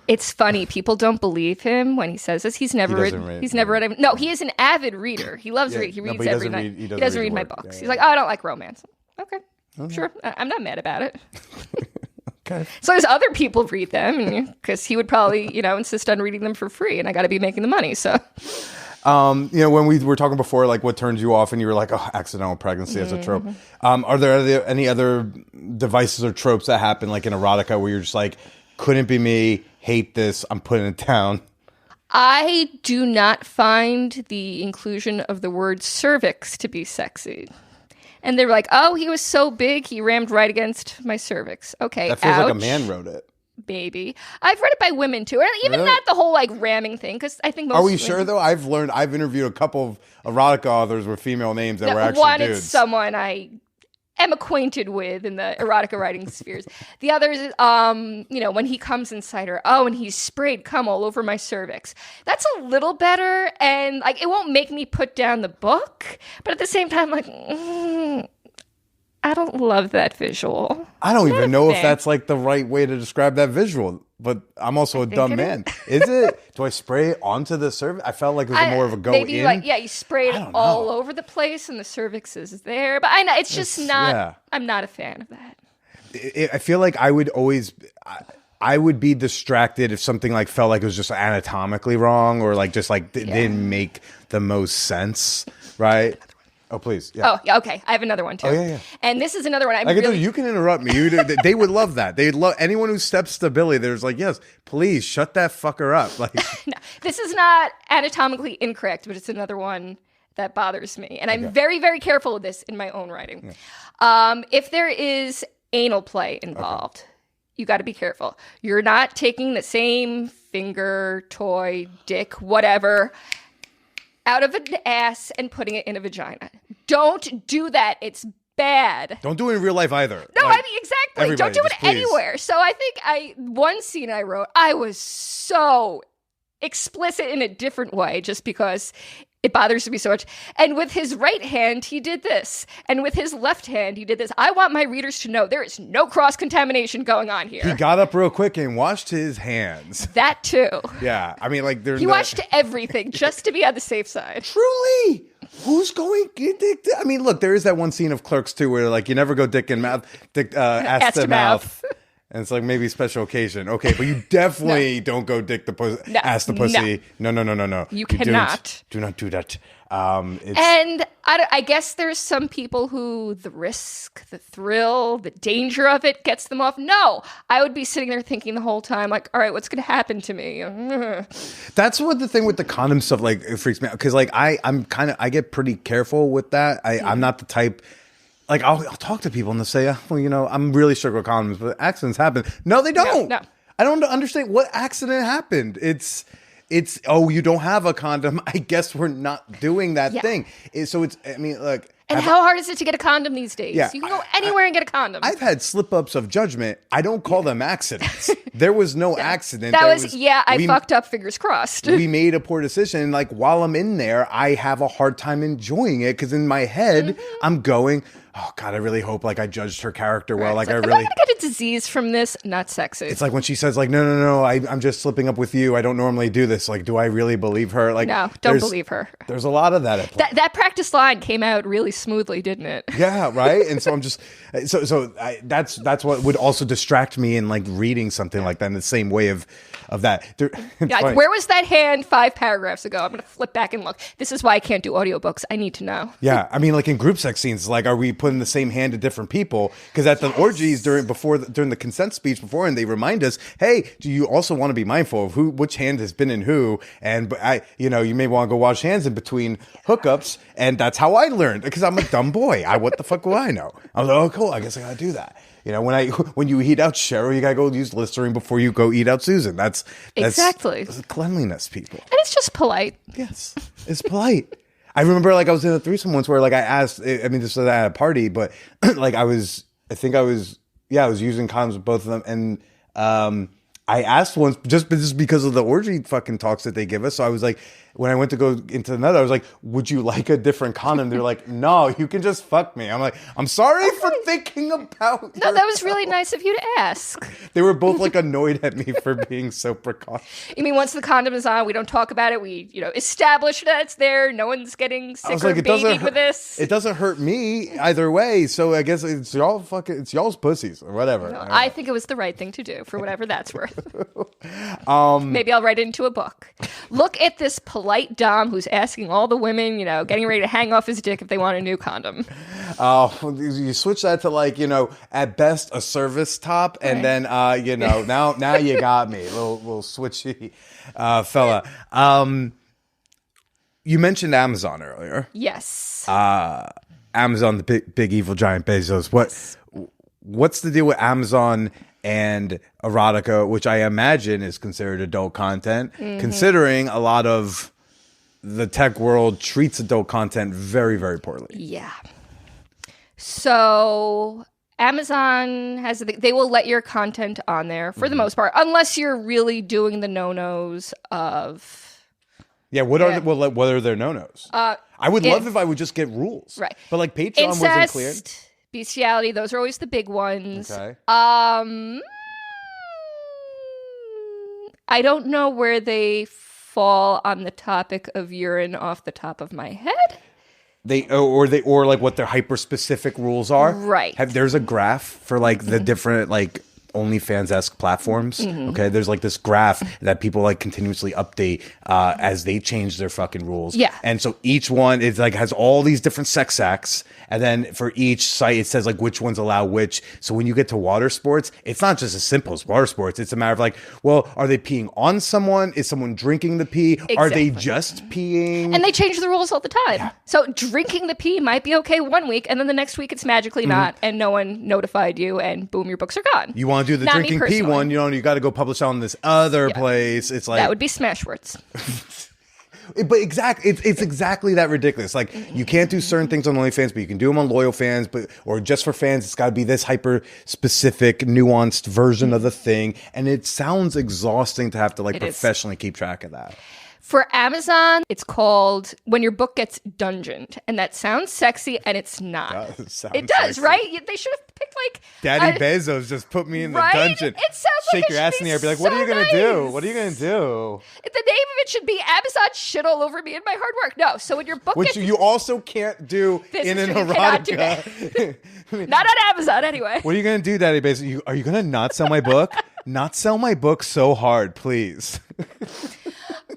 It's funny. People don't believe him when he says this. He's never read. No, he is an avid reader. He loves reading. He reads every night. He doesn't read my books. He's like, oh, I don't like romance. Okay, sure. I'm not mad about it. Okay. So as other people read them, because he would probably, insist on reading them for free, and I got to be making the money. So, when we were talking before, like what turns you off, and you were like, oh, accidental pregnancy as a trope. Are there any other devices or tropes that happen, like in erotica, where you're just like, couldn't be me, hate this, I'm putting it down? I do not find the inclusion of the word cervix to be sexy. And they were like, oh, he was so big, he rammed right against my cervix. Okay, that feels ouch. like a man wrote it. Maybe. I've read it by women, too. And even not the whole, ramming thing, because I think most... Are we sure, though? I've interviewed a couple of erotica authors with female names that were actually one, dudes. It's someone I am acquainted with in the erotica writing spheres. The others is, when he comes inside her, and he's sprayed cum all over my cervix. That's a little better, and it won't make me put down the book, but at the same time, I don't love that visual. I don't even know if that's the right way to describe that visual, but I'm also a dumb man. Is it? Do I spray it onto the cervix? I felt like it was more of a go maybe in. You spray it all over the place and the cervix is there. But I know it's just not, I'm not a fan of that. I feel like I would always... I would be distracted if something felt like it was just anatomically wrong or didn't make the most sense, right? Oh, please. Yeah. Oh, yeah. Okay. I have another one too. Oh, yeah. And this is another one. You can interrupt me. They would love that. They'd love anyone who steps to Billy. There's yes, please shut that fucker up. No, this is not anatomically incorrect, but it's another one that bothers me. And I'm very, very careful with this in my own writing. Yeah. If there is anal play involved, you got to be careful. You're not taking the same finger, toy, dick, whatever, out of an ass and putting it in a vagina. Don't do that. It's bad. Don't do it in real life either. No, exactly. Don't do it anywhere. So I think one scene I wrote, I was so explicit in a different way just because it bothers me so much. And with his right hand, he did this. And with his left hand, he did this. I want my readers to know there is no cross-contamination going on here. He got up real quick and washed his hands. That too. Yeah. I mean, he washed everything just to be on the safe side. Truly. Who's going dick? I mean, look, there is that one scene of Clerks too where you never go dick in mouth, ass to mouth. And it's maybe special occasion. Okay, but you definitely don't go dick the pussy, ass the pussy. No. You cannot. Do not do that. And I guess there's some people who the risk, the thrill, the danger of it gets them off. No, I would be sitting there thinking the whole time, all right, what's going to happen to me? That's what the thing with the condom stuff, it freaks me out. Because I get pretty careful with that. I'm not the type... I'll talk to people and they'll say, I'm really strict with condoms, but accidents happen. No, they don't. No. I don't understand what accident happened. It's you don't have a condom. I guess we're not doing that thing. So And how hard is it to get a condom these days? Yeah, You can go anywhere and get a condom. I've had slip-ups of judgment. I don't call them accidents. There was no accident. That There was I fucked up, fingers crossed. We made a poor decision. Like, while I'm in there, I have a hard time enjoying it because in my head, I'm going, oh God, I really hope like I judged her character well. Like, I am really... I going to get a disease from this? Not sexy. It's like when she says like, no, I'm just slipping up with you. I don't normally do this. Like, do I really believe her? Like, no, don't believe her. There's a lot of that at play. That practice line came out really smoothly, didn't it? Yeah, right. And so I'm just that's what would also distract me in like reading something like that in the same way of that. Like, where was that hand 5 paragraphs ago? I'm going to flip back and look. This is why I can't do audiobooks. I need to know. Yeah, I mean, like in group sex scenes, like, are we putting the same hand to different people? Because at the orgies during the consent speech before, and they remind us, hey, do you also want to be mindful of which hand has been in who? And you may want to go wash hands in between hookups. And that's how I learned, because I'm a dumb boy. What the fuck do I know? I was like, oh, cool. I guess I gotta do that. You know, when you eat out Cheryl, you gotta go use Listerine before you go eat out Susan. That's exactly cleanliness, people. And it's just polite. Yes, it's polite. I remember like I was in a threesome once where like I asked. I mean, this was at a party, but like I was using condoms with both of them, and I asked once just because of the orgy fucking talks that they give us. So I was like, when I went to go into another, I was like, would you like a different condom? They're like, no, you can just fuck me. I'm like, I'm sorry for thinking about No, that was really nice of you to ask. They were both like annoyed at me for being so precautious. You mean once the condom is on, we don't talk about it? We, establish that it's there. No one's getting sick or babied with this. It doesn't hurt me either way. So I guess it's y'all's pussies or whatever. No, I think it was the right thing to do for whatever that's worth. Maybe I'll write it into a book. Look at this polite dom who's asking all the women, getting ready to hang off his dick if they want a new condom. You switch that to like, at best a service top, and then now you got me, little switchy fella. You mentioned Amazon earlier. Yes. Amazon, the big evil giant Bezos. What's the deal with Amazon and Erotica, which I imagine is considered adult content, considering a lot of the tech world treats adult content very, very poorly. Yeah. So Amazon they will let your content on there for the most part, unless you're really doing the no-nos of. Yeah, what are their no-nos? I would love if I would just get rules. Right. But like Patreon Incest, wasn't clear. Bestiality, those are always the big ones. Okay. I don't know where they fall on the topic of urine off the top of my head. Or like what their hyper specific rules are. Right. There's a graph for like the different like OnlyFans-esque platforms. Okay, there's like this graph that people like continuously update as they change their fucking rules. Yeah. And so each one is like has all these different sex acts, and then for each site it says like which ones allow which. So when you get to water sports, it's not just as simple as water sports. It's a matter of like, well, are they peeing on someone? Is someone drinking the pee? Exactly. Are they just peeing? And they change the rules all the time. Yeah. So drinking the pee might be okay one week, and then the next week it's magically not, and no one notified you, and boom, your books are gone. You want to do the Not drinking pee one, you got to go publish on this other place. It's like that would be Smashwords. But it's exactly that ridiculous. Like you can't do certain things on OnlyFans, but you can do them on Loyal Fans, or just for fans, it's got to be this hyper specific, nuanced version of the thing, and it sounds exhausting to have to professionally keep track of that. For Amazon, it's called When Your Book Gets Dungeoned. And that sounds sexy, and it's not. It does, sexy. right? They should have picked Daddy Bezos just put me in the right? dungeon. It sounds like Shake your ass in the air. Be like, what are you going to do? What are you going to do? The name of it should be Amazon Shit All Over Me and My Hard Work. No, so when your book Which you also can't do in an erotica. Not on Amazon, anyway. What are you going to do, Daddy Bezos? Are you going to not sell my book? Not sell my book so hard, please.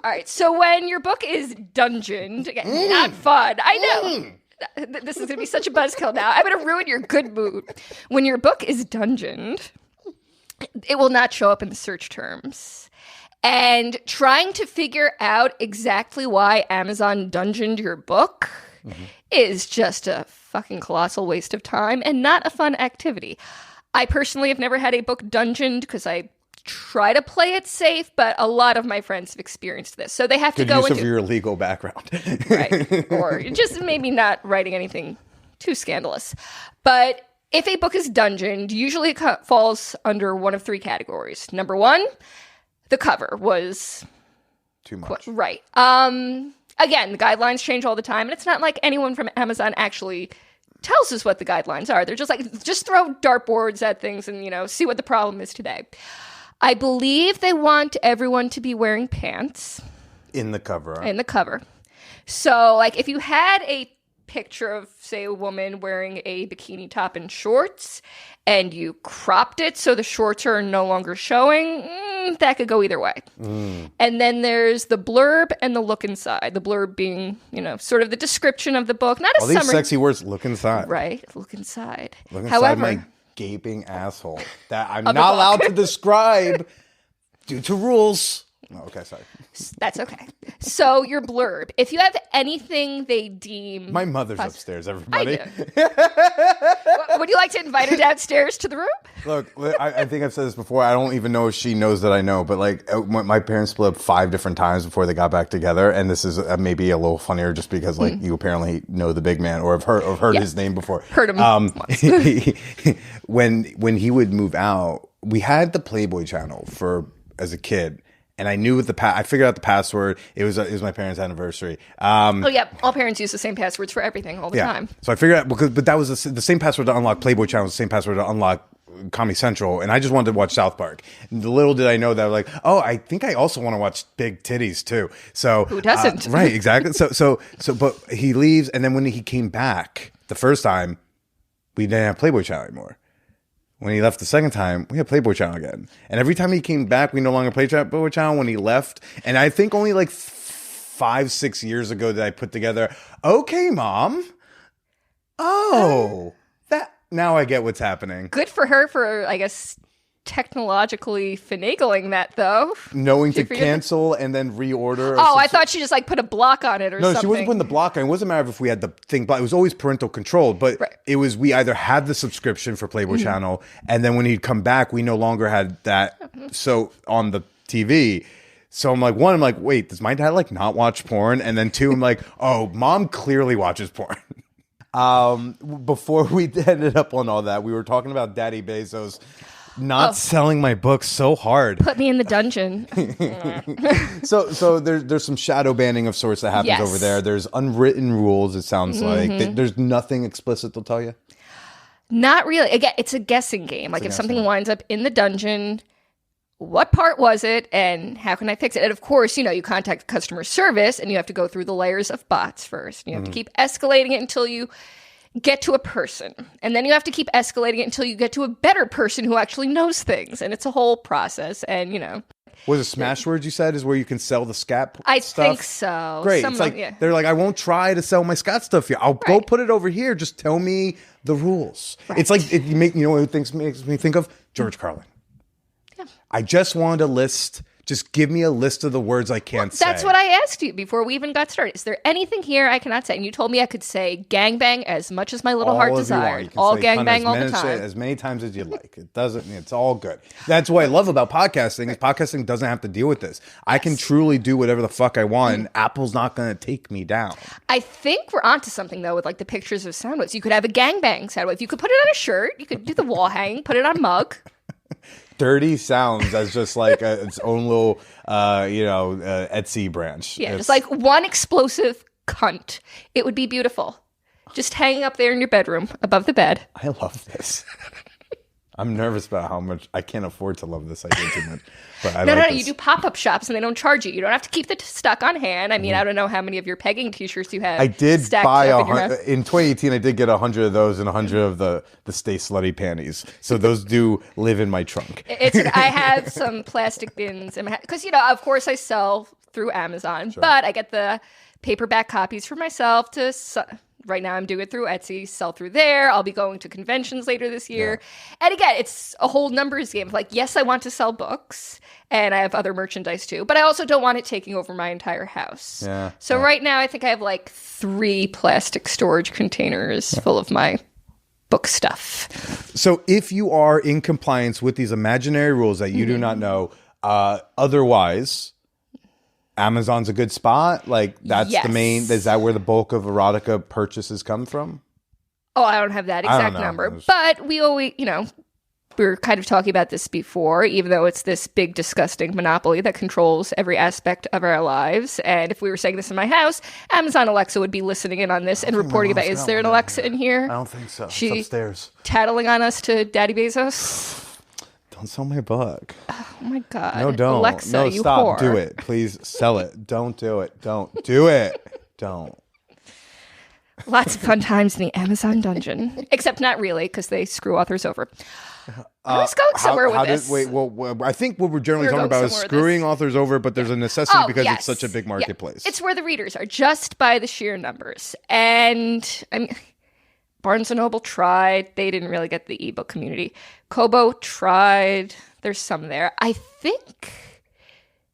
All right, so when your book is dungeoned, again, not fun. I know. This is going to be such a buzzkill now. I'm going to ruin your good mood. When your book is dungeoned, it will not show up in the search terms. And trying to figure out exactly why Amazon dungeoned your book is just a fucking colossal waste of time and not a fun activity. I personally have never had a book dungeoned because I try to play it safe, but a lot of my friends have experienced this. So they have to go into your legal background. right. Or just maybe not writing anything too scandalous. But if a book is dungeoned, usually it falls under one of three categories. Number one, the cover was Too much. right. Again, the guidelines change all the time, and it's not like anyone from Amazon actually tells us what the guidelines are. They're just like, just throw dartboards at things and, see what the problem is today. I believe they want everyone to be wearing pants. In the cover. In the cover. So, like, if you had a picture of, say, a woman wearing a bikini top and shorts, and you cropped it so the shorts are no longer showing, that could go either way. And then there's the blurb and the look inside. The blurb being, sort of the description of the book. Not a All these summary. sexy words, look inside. Right, look inside. Look inside However, my gaping asshole that I'm Of the not allowed book. to describe due to rules. Oh, okay, sorry. that's okay. So your blurb. If you have anything they deem... My mother's upstairs, everybody. Would you like to invite her downstairs to the room? Look, I think I've said this before. I don't even know if she knows that I know, but like my parents split up 5 different times before they got back together, and this is maybe a little funnier just because like you apparently know the big man or have heard his name before. Heard him once. when he would move out, we had the Playboy channel as a kid. And I knew I figured out the password. It was my parents' anniversary. Oh yeah, all parents use the same passwords for everything all the time. So I figured out but that was the same password to unlock Playboy channel, the same password to unlock Comedy Central, and I just wanted to watch South Park. And little did I know that, like, I think I also want to watch Big Titties too. So who doesn't? Right, exactly. So, but he leaves, and then when he came back the first time, we didn't have Playboy channel anymore. When he left the second time, we had Playboy channel again. And every time he came back, we no longer played Playboy channel when he left. And I think only like 5-6 years ago that I put together, okay, Mom. Oh, now I get what's happening. Good for her for, I guess, technologically finagling that, though. Knowing to cancel and then reorder. I thought she just like put a block on it or something. No, she wasn't putting the block on. It wasn't matter if we had the thing, but it was always parental controlled. But it was, we either had the subscription for Playboy channel, and then when he'd come back, we no longer had that so on the TV. So I'm like, one, wait, does my dad like not watch porn? And then two, I'm like, oh, Mom clearly watches porn. Before we ended up on all that, we were talking about Daddy Bezos not selling my books so hard. Put me in the dungeon. So there's some shadow banning of sorts that happens over there. There's unwritten rules, it sounds like. There's nothing explicit they'll tell you? Not really. Again, it's a guessing game. Like if something winds up in the dungeon, what part was it and how can I fix it? And of course, you contact customer service and you have to go through the layers of bots first. You have to keep escalating it until you get to a person. And then you have to keep escalating it until you get to a better person who actually knows things. And it's a whole process. And, Was it Smashwords you said is where you can sell the scat I stuff? think so. Great. It's like, they're like, I won't try to sell my scat stuff here. I'll go put it over here. Just tell me the rules. Right. It's like, you know what makes me think of? George Carlin. Yeah. I just wanted a list. Just give me a list of the words I can't say. That's what I asked you before we even got started. Is there anything here I cannot say? And you told me I could say gangbang as much as my little heart desired. All gangbang all the time. As many times as you like. It's all good. That's what I love about podcasting is podcasting doesn't have to deal with this. I can truly do whatever the fuck I want and Apple's not going to take me down. I think we're onto something though with like the pictures of sound waves. You could have a gangbang sound wave. You could put it on a shirt. You could do the wall hang, put it on a mug. Dirty sounds as just like its own little, Etsy branch. Yeah, just like one explosive cunt. It would be beautiful. Just hanging up there in your bedroom above the bed. I love this. I'm nervous about how much I can't afford to love this idea too much. But No, you do pop-up shops and they don't charge you. You don't have to keep the stock on hand. I mean, I don't know how many of your pegging t-shirts you have. I did buy in 2018. I did get 100 of those and 100 of the Stay Slutty panties. So those do live in my trunk. I have some plastic bins because of course I sell through Amazon, but I get the paperback copies for myself to. Right now I'm doing it through Etsy, sell through there. I'll be going to conventions later this year. Yeah. And again, it's a whole numbers game. Like, yes, I want to sell books and I have other merchandise too, but I also don't want it taking over my entire house. Yeah. So right now I think I have like 3 plastic storage containers full of my book stuff. So if you are in compliance with these imaginary rules that you do not know, otherwise... Amazon's a good spot? Like, that's the main... Is that where the bulk of erotica purchases come from? Oh, I don't have that I don't exact know. number. But we always, we were kind of talking about this before, even though it's this big, disgusting monopoly that controls every aspect of our lives. And if we were saying this in my house, Amazon Alexa would be listening in on this and reporting about, is there an Alexa in here? I don't think so. She it's upstairs. Tattling on us to Daddy Bezos. Don't sell my book. Oh my God. No, don't. Alexa, no, you stop. whore. Do it. Please sell it. Don't do it. Don't do it. Don't. Lots of fun times in the Amazon dungeon. Except not really, because they screw authors over. I was going somewhere with this. I think what we're generally talking about is screwing authors over, but there's a necessity because it's such a big marketplace. Yeah. It's where the readers are, just by the sheer numbers. And I mean, Barnes & Noble tried. They didn't really get the ebook community. Kobo tried. There's some there. I think,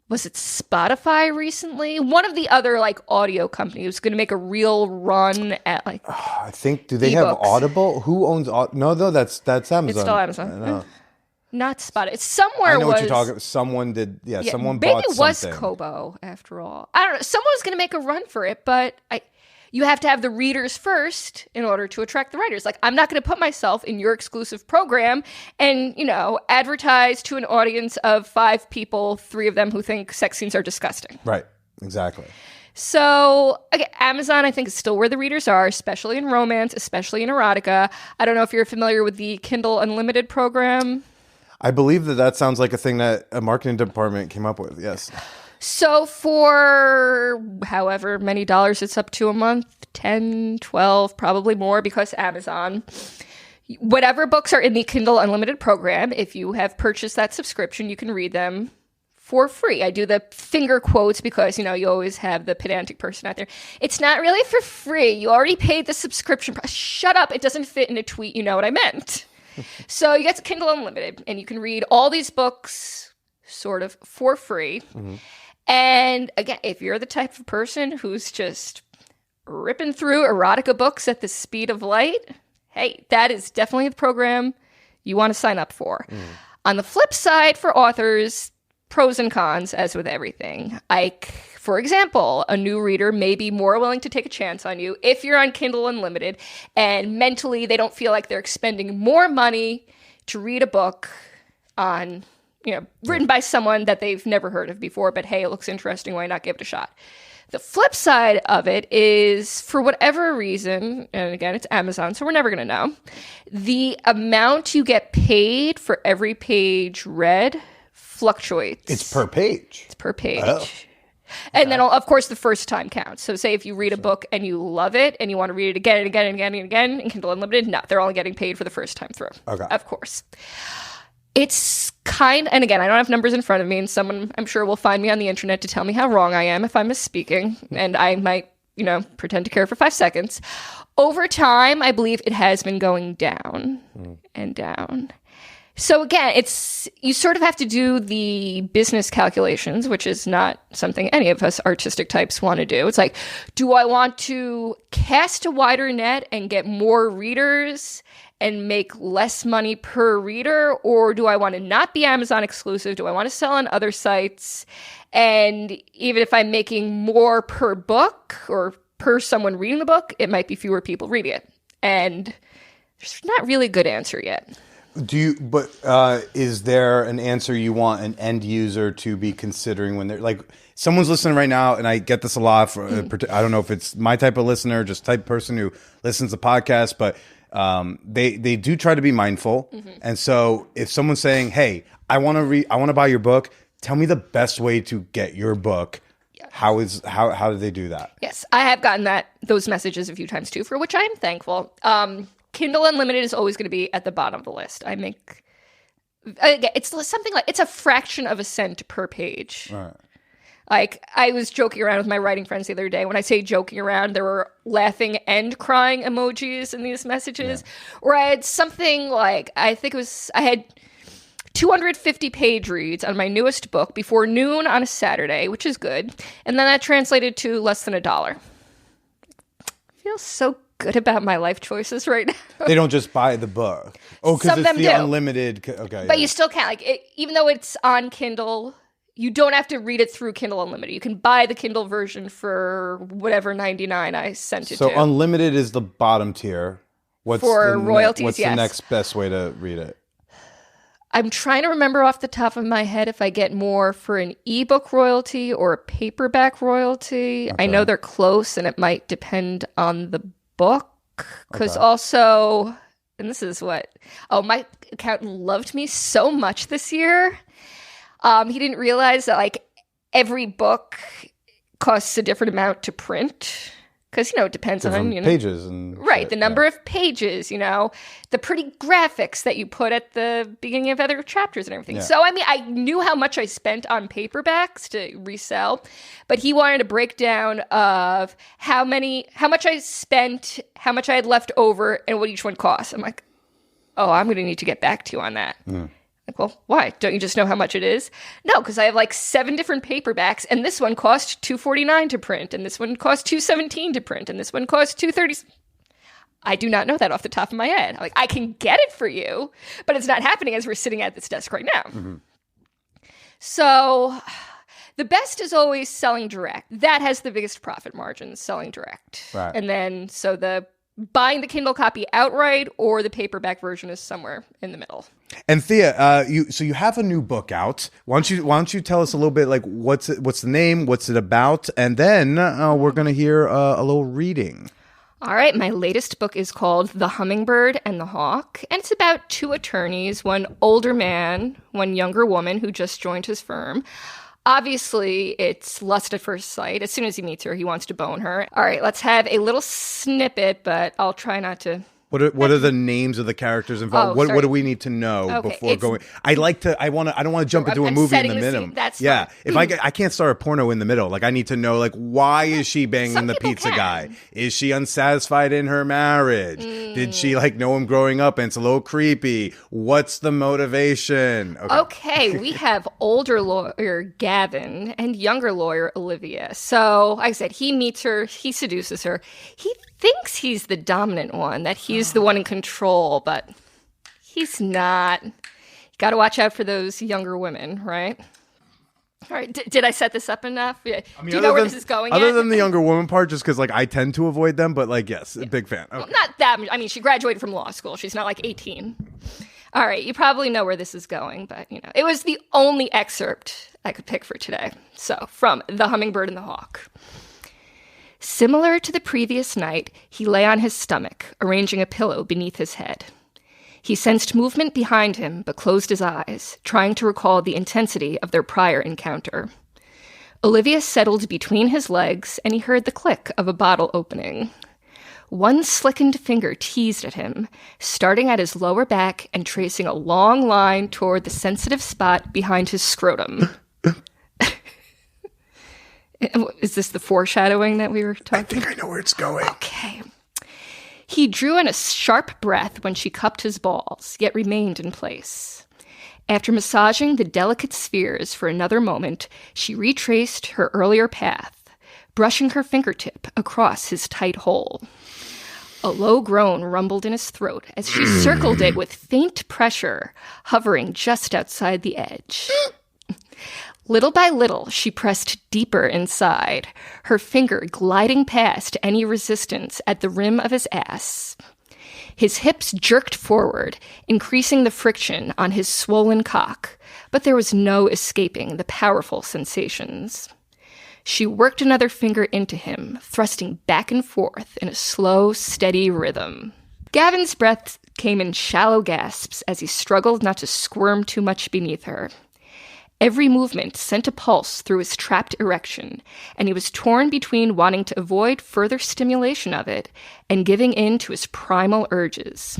was it Spotify recently? One of the other audio companies was going to make a real run at I think, do they have Audible? Who owns No, that's Amazon. It's still Amazon. Not Spotify. It's somewhere. I know what you're talking about. Someone did. Yeah, someone bought something. Maybe it was Kobo after all. I don't know. Someone was going to make a run for it, but you have to have the readers first in order to attract the writers. I'm not going to put myself in your exclusive program and, advertise to an audience of 5 people, 3 of them who think sex scenes are disgusting. Right. Exactly. So, Amazon, I think, is still where the readers are, especially in romance, especially in erotica. I don't know if you're familiar with the Kindle Unlimited program. I believe that sounds like a thing that a marketing department came up with. Yes. So for however many dollars it's up to a month, 10, 12, probably more, because Amazon, whatever books are in the Kindle Unlimited program, if you have purchased that subscription, you can read them for free. I do the finger quotes because, you always have the pedantic person out there. It's not really for free. You already paid the subscription price. Shut up. It doesn't fit in a tweet. You know what I meant. So you get Kindle Unlimited, and you can read all these books sort of for free. Mm-hmm. And again, if you're the type of person who's just ripping through erotica books at the speed of light, hey, that is definitely the program you want to sign up for. On the flip side, for authors, pros and cons, as with everything. For example, a new reader may be more willing to take a chance on you if you're on Kindle Unlimited and mentally they don't feel like they're expending more money to read a book on, written by someone that they've never heard of before, but hey, it looks interesting, why not give it a shot? The flip side of it is, for whatever reason, and again, it's Amazon, so we're never going to know, the amount you get paid for every page read fluctuates. It's per page. It's per page. Oh. And then, of course, the first time counts. So say if you read a book and you love it and you want to read it again and again and again and again in Kindle Unlimited, no, they're only getting paid for the first time through. Okay. Of course. It's and again, I don't have numbers in front of me, and someone, I'm sure, will find me on the internet to tell me how wrong I am if I'm misspeaking, and I might, pretend to care for 5 seconds. Over time, I believe it has been going down and down. So again, you sort of have to do the business calculations, which is not something any of us artistic types want to do. It's like, do I want to cast a wider net and get more readers and make less money per reader? Or do I want to not be Amazon exclusive? Do I want to sell on other sites? And even if I'm making more per book or per someone reading the book, it might be fewer people reading it. And there's not really a good answer yet. Is there an answer you want an end user to be considering when they're someone's listening right now, and I get this a lot I don't know if it's my type of listener, just type of person who listens to podcasts, but they do try to be mindful. Mm-hmm. And so if someone's saying, hey, I want to buy your book, tell me the best way to get your book. Yes. How do they do that? Yes, I have gotten those messages a few times too, for which I am thankful. Kindle Unlimited is always going to be at the bottom of the list. It's something it's a fraction of a cent per page. All right. I was joking around with my writing friends the other day. When I say joking around, there were laughing and crying emojis in these messages. Yeah. Where I had something I had 250 page reads on my newest book before noon on a Saturday, which is good. And then that translated to less than $1. I feel so good about my life choices right now. They don't just buy the book. Oh, because it's the unlimited. Okay, but you still can't. Even though it's on Kindle, you don't have to read it through Kindle Unlimited. You can buy the Kindle version for whatever $99 I sent it to. So unlimited is the bottom tier. for royalties, what's yes. the next best way to read it? I'm trying to remember off the top of my head if I get more for an ebook royalty or a paperback royalty. Okay. I know they're close, and it might depend on the book. Because Okay. also, and this is my accountant loved me so much this year. He didn't realize that like every book costs a different amount to print. Because, it depends on, pages and right, shit, the number of pages, the pretty graphics that you put at the beginning of other chapters and everything. Yeah. So, I knew how much I spent on paperbacks to resell, but he wanted a breakdown of how much I spent, how much I had left over, and what each one cost. I'm like, oh, I'm going to need to get back to you on that. Like, well, why? Don't you just know how much it is? No, because I have like 7 different paperbacks, and this one cost $249 to print, and this one cost $217 to print, and this one cost $230. I do not know that off the top of my head. I'm like, I can get it for you, but it's not happening as we're sitting at this desk right now. Mm-hmm. So the best is always selling direct. That has the biggest profit margins, selling direct. Right. And then so the buying the Kindle copy outright or the paperback version is somewhere in the middle. And Thea, you have a new book out. Why don't you tell us a little bit, like what's the name, what's it about, and then we're gonna hear a little reading. All right, my latest book is called The Hummingbird and the Hawk, and it's about 2 attorneys, one older man, one younger woman who just joined his firm. Obviously, it's lust at first sight. As soon as he meets her, he wants to bone her. All right, let's have a little snippet, but I'll try not to... What are the names of the characters involved? Oh, What do we need to know before going? I don't want to jump into a movie in the middle. That's yeah. fine. If I can't start a porno in the middle. Like I need to know like why is she banging Some the people pizza can. guy? Is she unsatisfied in her marriage? Did she like know him growing up and it's a little creepy? What's the motivation? Okay, we have older lawyer Gavin and younger lawyer Olivia. So, like I said, he meets her, he seduces her. He thinks he's the dominant one, that he's the one in control, but he's not. You got to watch out for those younger women, right? All right, did I set this up enough? Yeah. Do you know where this is going Other yet? than the younger woman part, just because like I tend to avoid them, but like yes, big fan. Okay. Well, not that much. I mean, she graduated from law school. She's not like 18. All right, you probably know where this is going, but it was the only excerpt I could pick for today. So, from The Hummingbird and the Hawk. Similar to the previous night, he lay on his stomach, arranging a pillow beneath his head. He sensed movement behind him, but closed his eyes, trying to recall the intensity of their prior encounter. Olivia settled between his legs, and he heard the click of a bottle opening. One slickened finger teased at him, starting at his lower back and tracing a long line toward the sensitive spot behind his scrotum. Is this the foreshadowing that we were talking about? I think I know where it's going. Okay. He drew in a sharp breath when she cupped his balls, yet remained in place. After massaging the delicate spheres for another moment, she retraced her earlier path, brushing her fingertip across his tight hole. A low groan rumbled in his throat as she circled it with faint pressure, hovering just outside the edge. Little by little, she pressed deeper inside, her finger gliding past any resistance at the rim of his ass. His hips jerked forward, increasing the friction on his swollen cock, but there was no escaping the powerful sensations. She worked another finger into him, thrusting back and forth in a slow, steady rhythm. Gavin's breath came in shallow gasps as he struggled not to squirm too much beneath her. Every movement sent a pulse through his trapped erection, and he was torn between wanting to avoid further stimulation of it and giving in to his primal urges.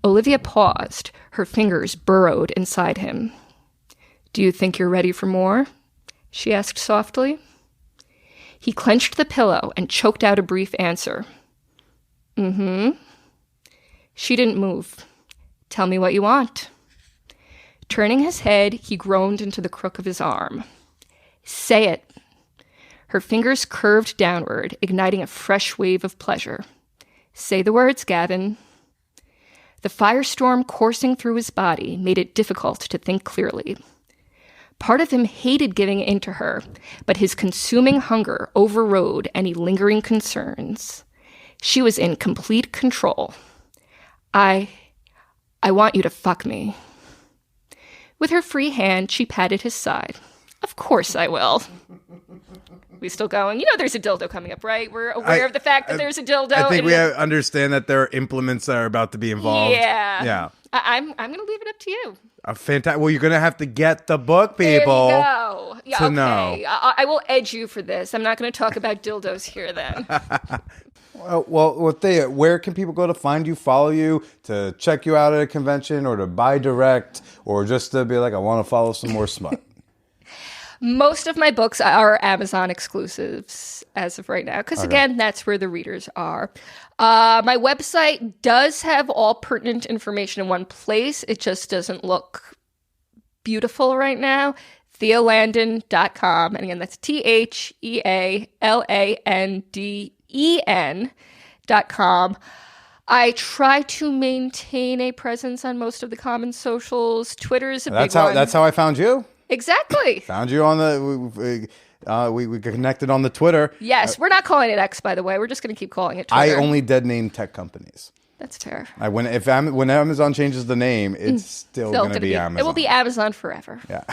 Olivia paused, her fingers burrowed inside him. "Do you think you're ready for more?" she asked softly. He clenched the pillow and choked out a brief answer. "Mm-hmm." She didn't move. "Tell me what you want." Turning his head, he groaned into the crook of his arm. "Say it." Her fingers curved downward, igniting a fresh wave of pleasure. "Say the words, Gavin." The firestorm coursing through his body made it difficult to think clearly. Part of him hated giving in to her, but his consuming hunger overrode any lingering concerns. She was in complete control. I want you to fuck me. With her free hand, she patted his side. Of course I will. We still going? You know there's a dildo coming up, right? We're aware of the fact that there's a dildo. I think we understand that there are implements that are about to be involved. Yeah. Yeah. I'm going to leave it up to you. Well, you're going to have to get the book, people. There you go. Yeah, to okay. know. I will edge you for this. I'm not going to talk about dildos here then. Well, Thea, where can people go to find you, follow you, to check you out at a convention, or to buy direct, or just to be like, I want to follow some more smut? Most of my books are Amazon exclusives as of right now, because again, that's where the readers are. My website does have all pertinent information in one place. It just doesn't look beautiful right now. TheaLanden.com. And again, that's TheaLanden.com. I try to maintain a presence on most of the common socials. Twitter is a big one. That's how I found you. Exactly. Found you on the... we connected on the Twitter. Yes, we're not calling it X, by the way. We're just going to keep calling it Twitter. I only dead name tech companies. That's fair. When Amazon changes the name, it's still going to be Amazon. It will be Amazon forever. Yeah.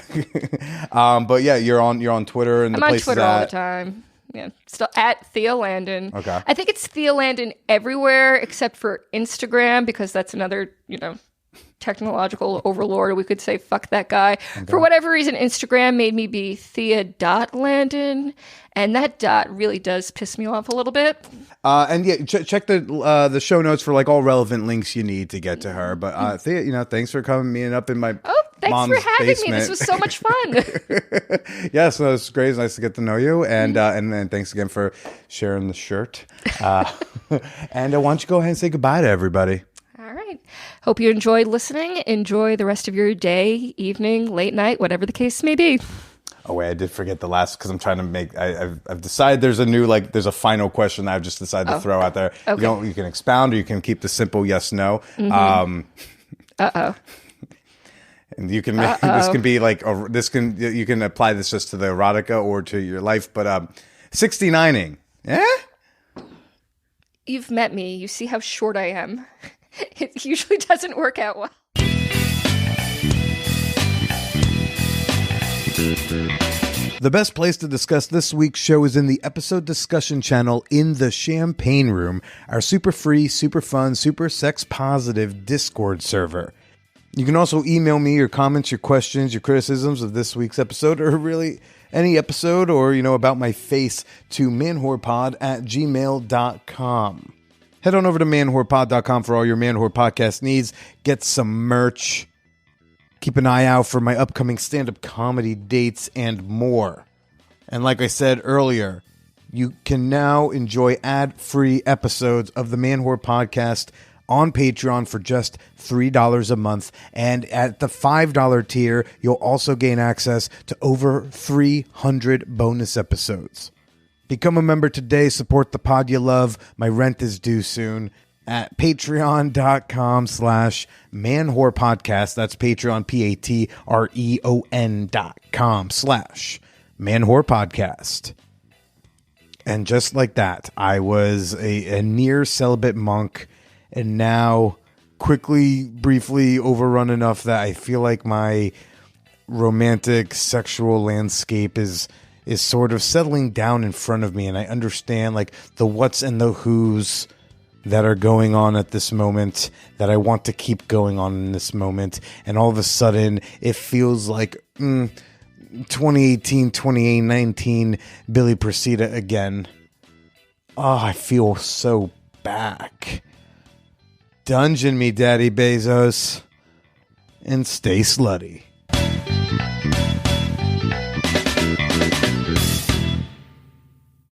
But yeah, you're on Twitter and I'm on Twitter all the time. Yeah, still at Thea Landen. Okay. I think it's Thea Landen everywhere except for Instagram, because that's another, technological overlord. We could say fuck that guy. Okay. For whatever reason, Instagram made me be Thea.Landen, and that dot really does piss me off a little bit. And yeah, check the show notes for like all relevant links you need to get to her. But Thea, thanks for coming up in my mom's for having basement. me. This was so much fun. Yes, no, it's great. It's nice to get to know you, and then thanks again for sharing the shirt. And why don't you go ahead and say goodbye to everybody? All right. Hope you enjoyed listening. Enjoy the rest of your day, evening, late night, whatever the case may be. Oh wait, I did forget the last, because I'm trying to make. I've decided there's a final question that I've just decided to throw out there. Okay. You can expound, or you can keep the simple yes no. Mm-hmm. And you can make, this can be like you can apply this just to the erotica or to your life. But 69ing, yeah. You've met me. You see how short I am. It usually doesn't work out well. The best place to discuss this week's show is in the episode discussion channel in the Champagne Room, our super free, super fun, super sex positive Discord server. You can also email me your comments, your questions, your criticisms of this week's episode, or really any episode, or about my face, to manwhorepod@gmail.com. Head on over to manwhorepod.com for all your Man Whore podcast needs. Get some merch. Keep an eye out for my upcoming stand-up comedy dates and more. And like I said earlier, you can now enjoy ad-free episodes of the Man Whore podcast on Patreon for just $3 a month. And at the $5 tier, you'll also gain access to over 300 bonus episodes. Become a member today. Support the pod you love. My rent is due soon at patreon.com/manwhorepodcast. That's Patreon, patreon.com/manwhorepodcast. And just like that, I was a near celibate monk, and now briefly overrun enough that I feel like my romantic sexual landscape is sort of settling down in front of me, and I understand like the what's and the who's that are going on at this moment, that I want to keep going on in this moment, and all of a sudden it feels like 2018, 2019 Billy Procida again. Oh, I feel so back. Dungeon me, Daddy Bezos, and stay slutty.